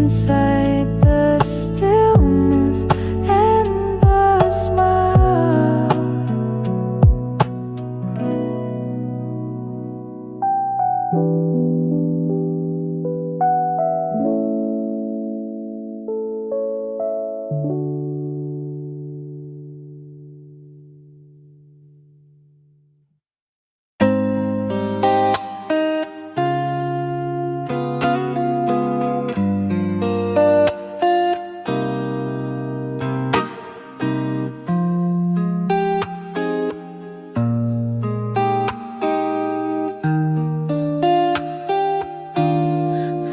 inside the stillness and the smile.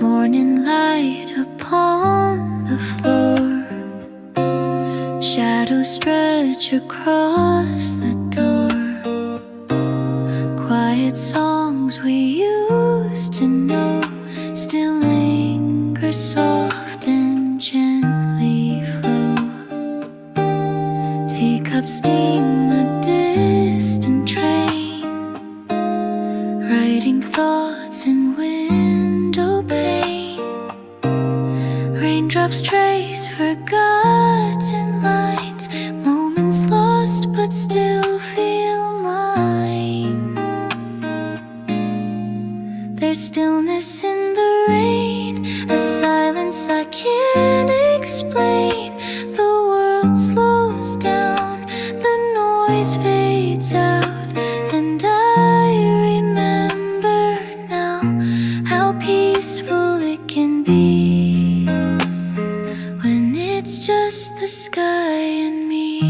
Morning light upon the floor, shadows stretch across the door. Quiet songs we used to know still linger, soft and gently flow. Teacups steam a distant train, writing thoughts in window pane. Raindrops trace forgotten lines, moments lost but still feel mine. There's stillness in the rain, a silence I can't explain. The world slows down, the noise fades out, and I remember now how peaceful it can be when it's just the sky and me.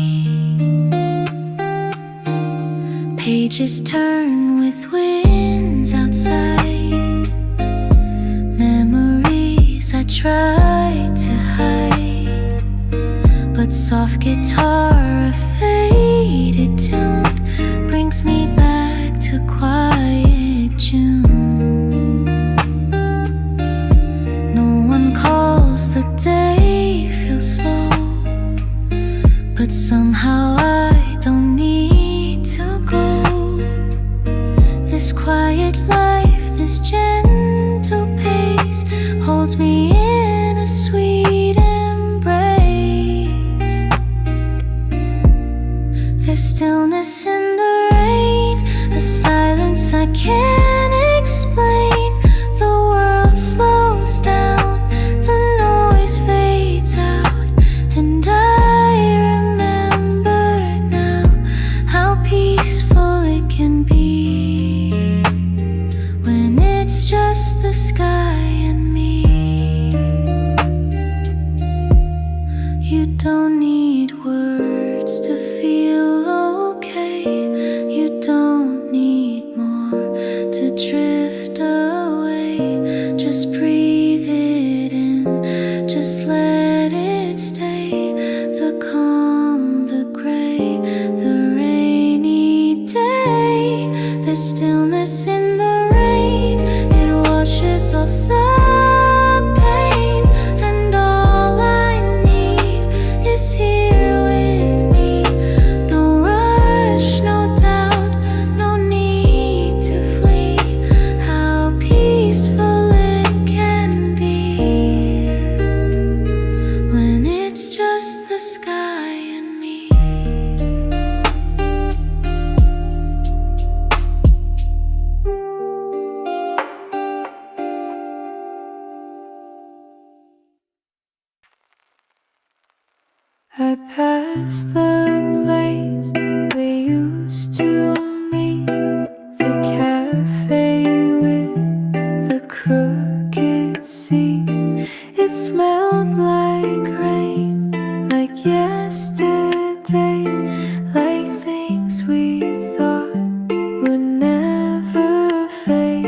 Pages turn with winds outside, memories I tried to hide, but soft guitar, a faded tune, brings me back to quiet June. No one calls the day feel slow, but somehow I don't need to go. This quiet life, this gentle pace, holds me in a sweet embrace. There's stillness in the rain, a silence I can't explain. The world slows down, the noise fades out, and I remember now how peaceful it can be when it's just the sky and me. You don't need words to feel okay. You don't need more to drift away. Just breathe it in, just let it stay. The calm, the gray, the rainy day. There's stillness in the rain, it washes off the pain, and all I need is here with me. No rush, no doubt, no need to flee. How peaceful it can be when it's just the sky and me. I passed the place we used to meet, the cafe with the crooked seat. It smelled like rain, like yesterday, like things we thought would never fade.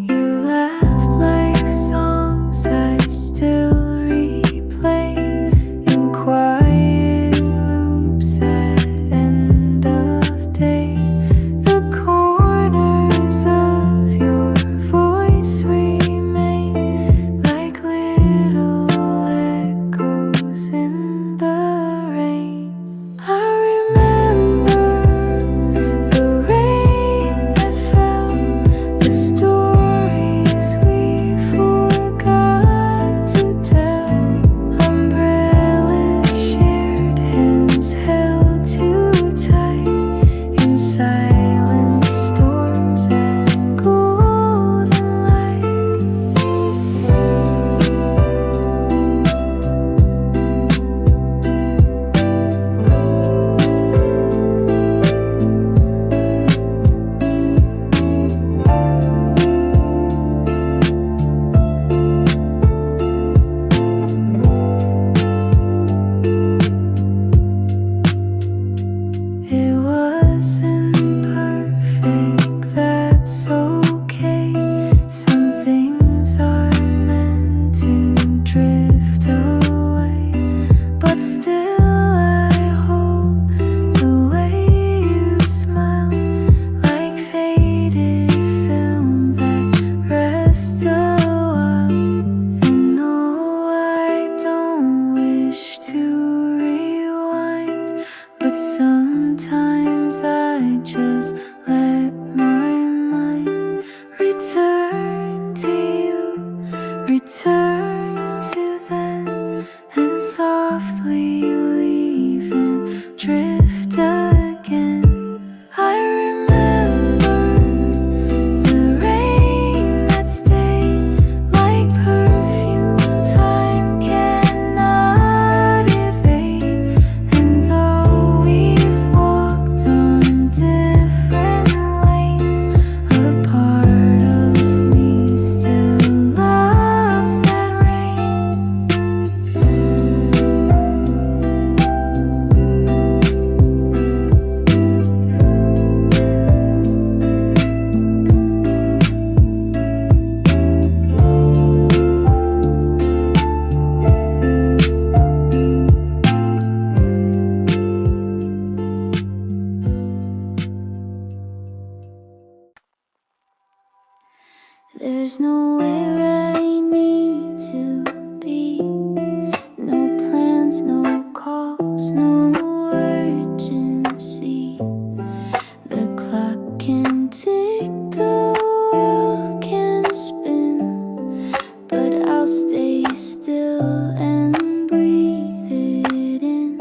You laughed like songs I still replay in quiet loops at end of day. The corners of your voice remain like little echoes in the rain. I remember the rain that fell, the stories we forgot to tell. but still I hold the way you smile, like faded film that rests a while. And no, I don't wish to rewind, but sometimes I just let my mind return to you, return to then, and softly leave and drift again. I remember the rain that stayed like perfume time cannot evade. And though we've walked on different lanes, a part of me still loves that rain. There's nowhere I need to be, no plans, no calls, no urgency. The clock can tick, the world can spin, but I'll stay still and breathe it in.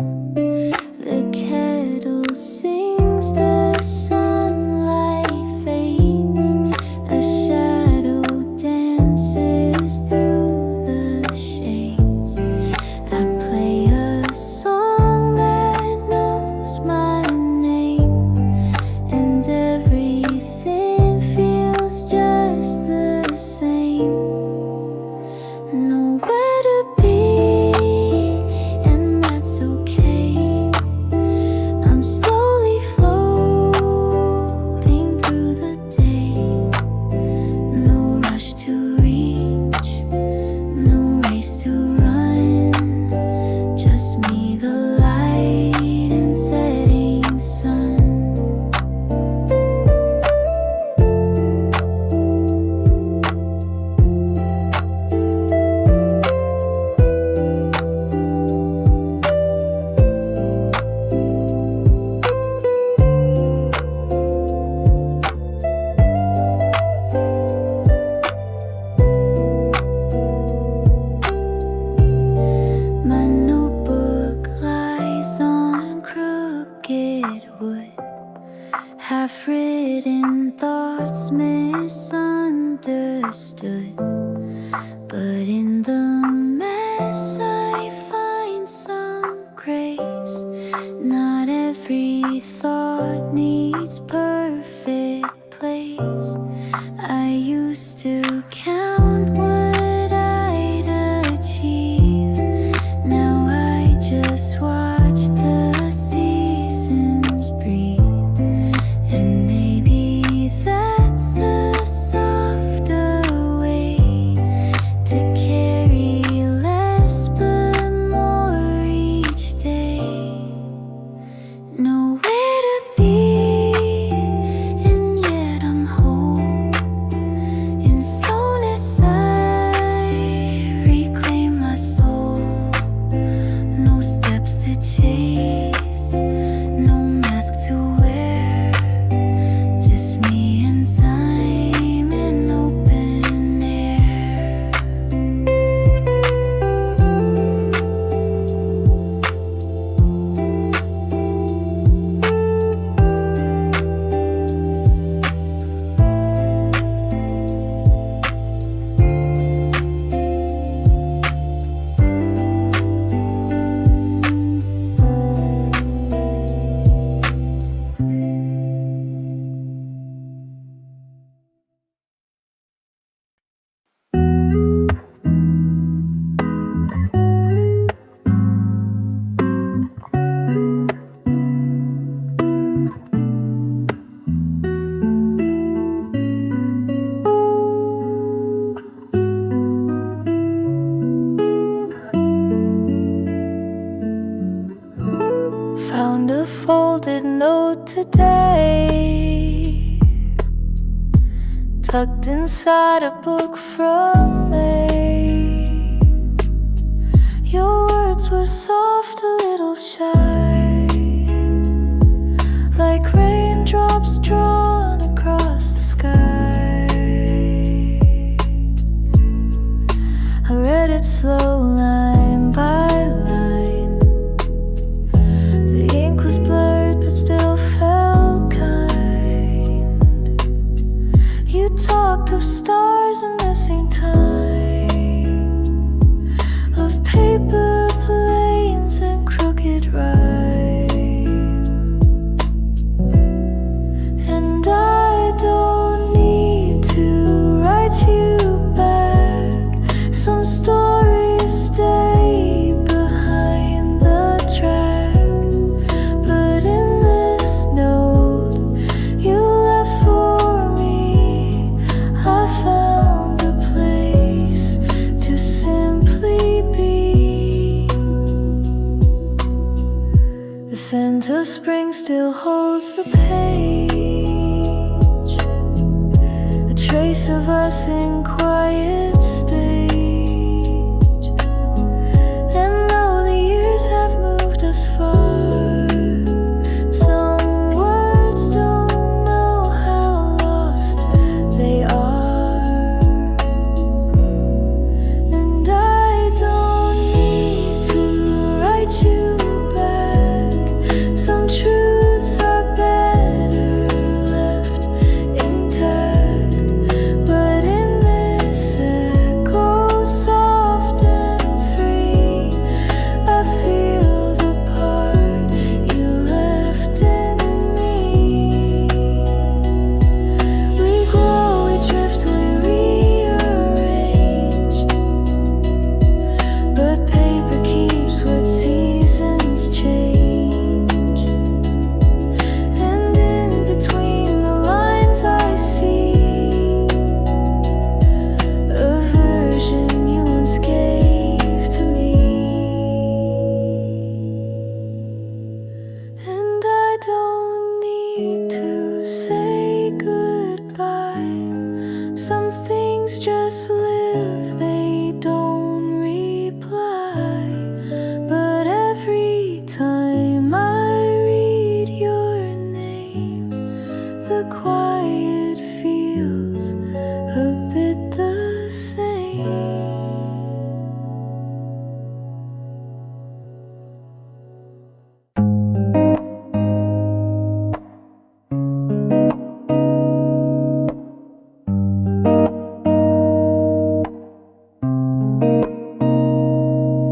The kettle sings, the sunlight fades, a shadow dances through the shades. I play a song that knows my name, and everything feels just the same. Nowhere to be, found a folded note today, tucked inside a book from May. Your words were soft, a little shy, like raindrops drawn across the sky. I read it slow, line by line. The ink was blurred but still felt kind. You talked of stars and missing time, of paper planes and crooked rhyme. And I don't need to write you back. Some stories stay behind the track, but in this note you left for me, I found a place to simply be. The scent of spring still holds the page, a trace of us in quiet stage. And though the years have moved us far, some words don't know how lost they are. And I don't need to write you back. Some truths are better left intact, but in this echo, soft and free, I feel the part you left in me. We grow, we drift, we rearrange, but paper keeps what seasons change. And in between the lines I see a version you once gave to me. And I don't need to say goodbye. Some things just live, they don't reply. But every time I read your name, the quiet feels a bit the same.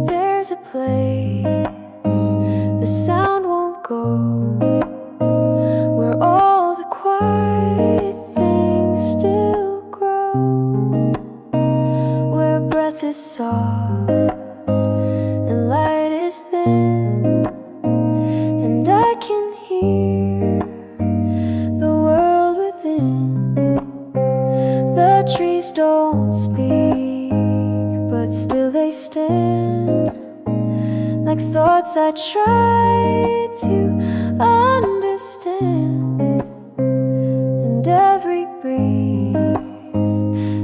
There's a place the sound won't go, where all the quiet things still grow, where breath is soft and light is thin, and I can hear the world within. The trees don't speak, but still they stand, like thoughts I try to understand. And every breeze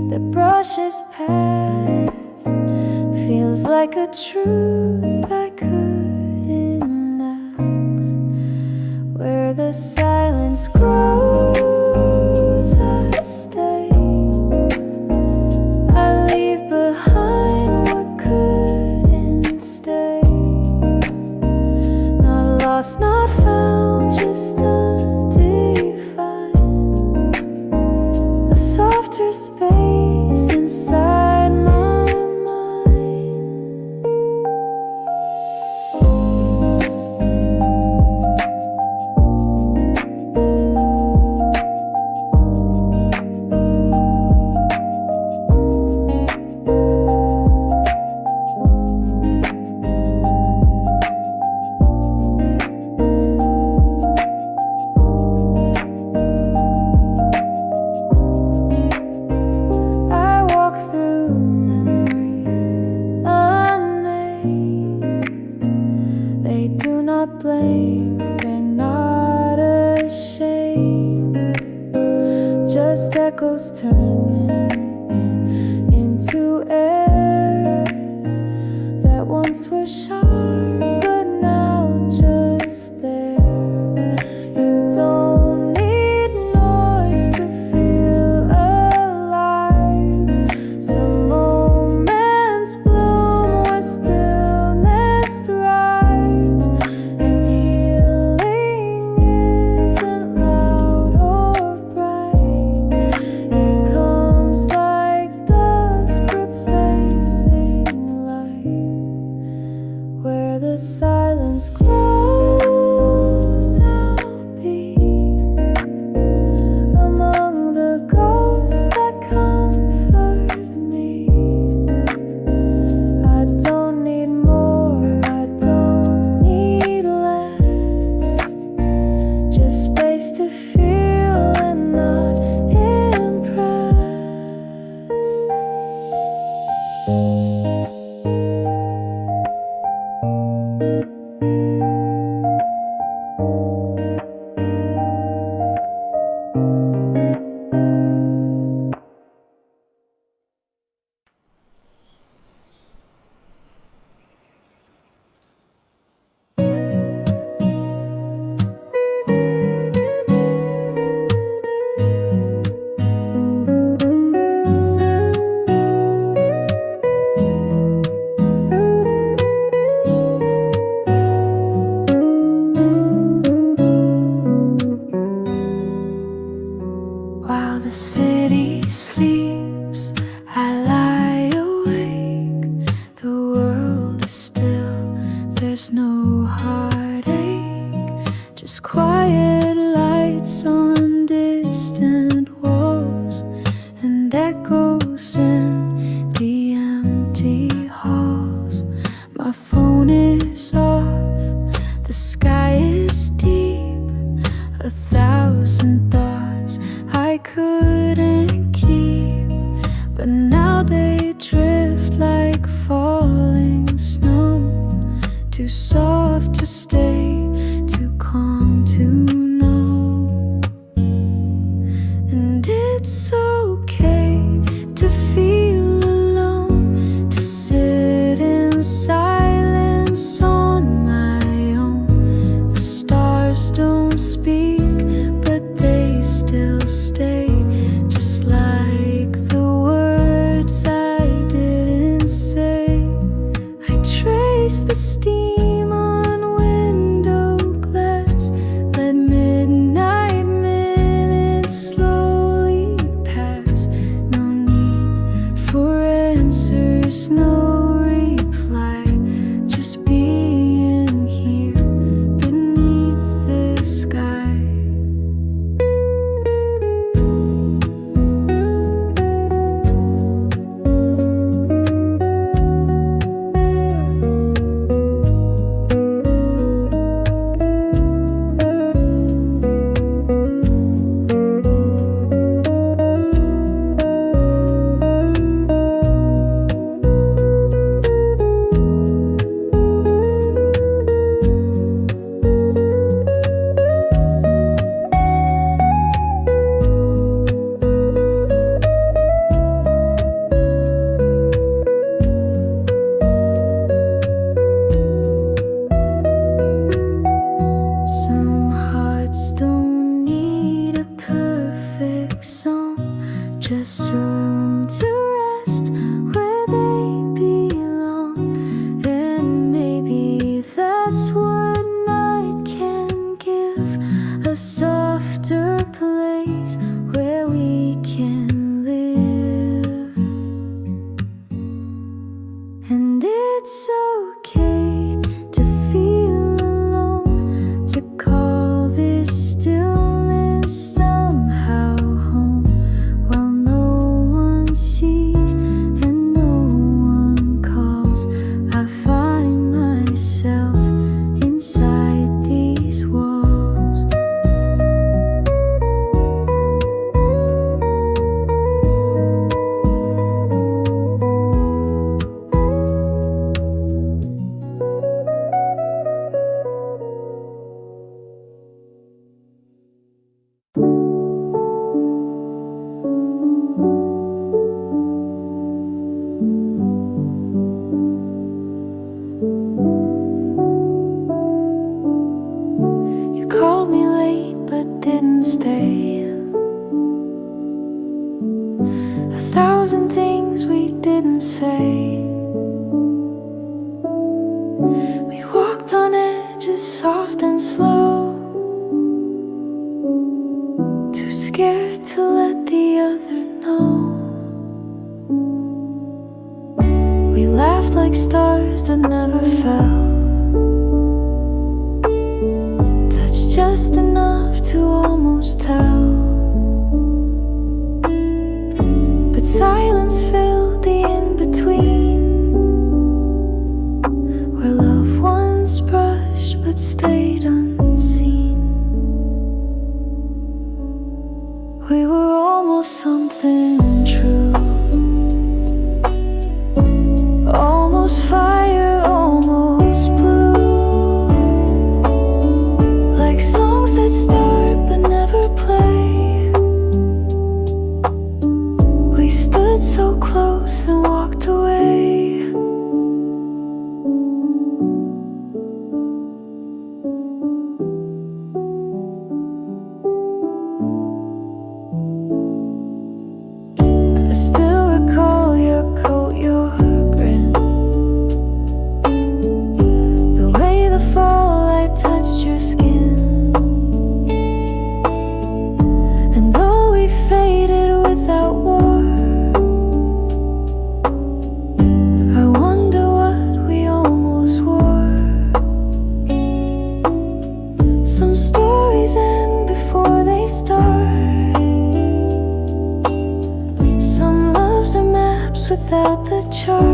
that brushes past feels like a truth I couldn't ask. Where the silence grows, I stay. I leave behind what couldn't stay. Not lost, not found, just undefined. A softer space inside my mind. echoes turning into air that once was sharp but now just there. You don't need noise to feel alive. Some moments bloom where stillness thrives, and healing isn't loud or bright. It comes like dusk replacing light, where the silence grows. I'll be among the ghosts that comfort me. I don't need more, I don't need less, just space to feel and not impress. While the city sleeps, I lie awake. The world is still, there's no heartache, just quiet lights on distant walls and echoes in the empty halls. My phone is off, the sky is deep, 1,000 thoughts I couldn't keep, but now they drift like falling snow, too soft to stay, too calm to know. And it's okay to feel alone, to sit in silence on my own. The stars don't speak, but they still stay, just like the words I didn't say. I trace the steam on window glass, let midnight minutes slowly pass. No need for answers, no reply, just being here beneath the sky. Some hearts don't need a perfect song, just room to rest where they belong. And maybe that's what night can give, a softer place where we can live. And it's okay to feel alone, to call this stillness somehow home, while no one sees and no one calls. I find myself inside these walls. We walked on edges, soft and slow, too scared to let the other know. We laughed like stars that never fell, touched just enough to almost tell. But silence filled the in-between, where love once brushed but stayed unseen. We were almost something true, almost fire, almost blue, like songs that start but never play. We stood so close then walked away. I still recall your coat, your grin, the way the fall light touched your skin. And though we faded without war, I wonder what we almost wore. Some stories end before they start, some loves are maps without the chart.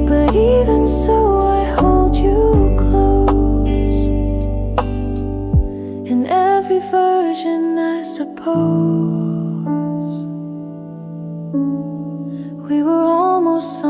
But even so, I hold you close, in every version, I suppose. We were almost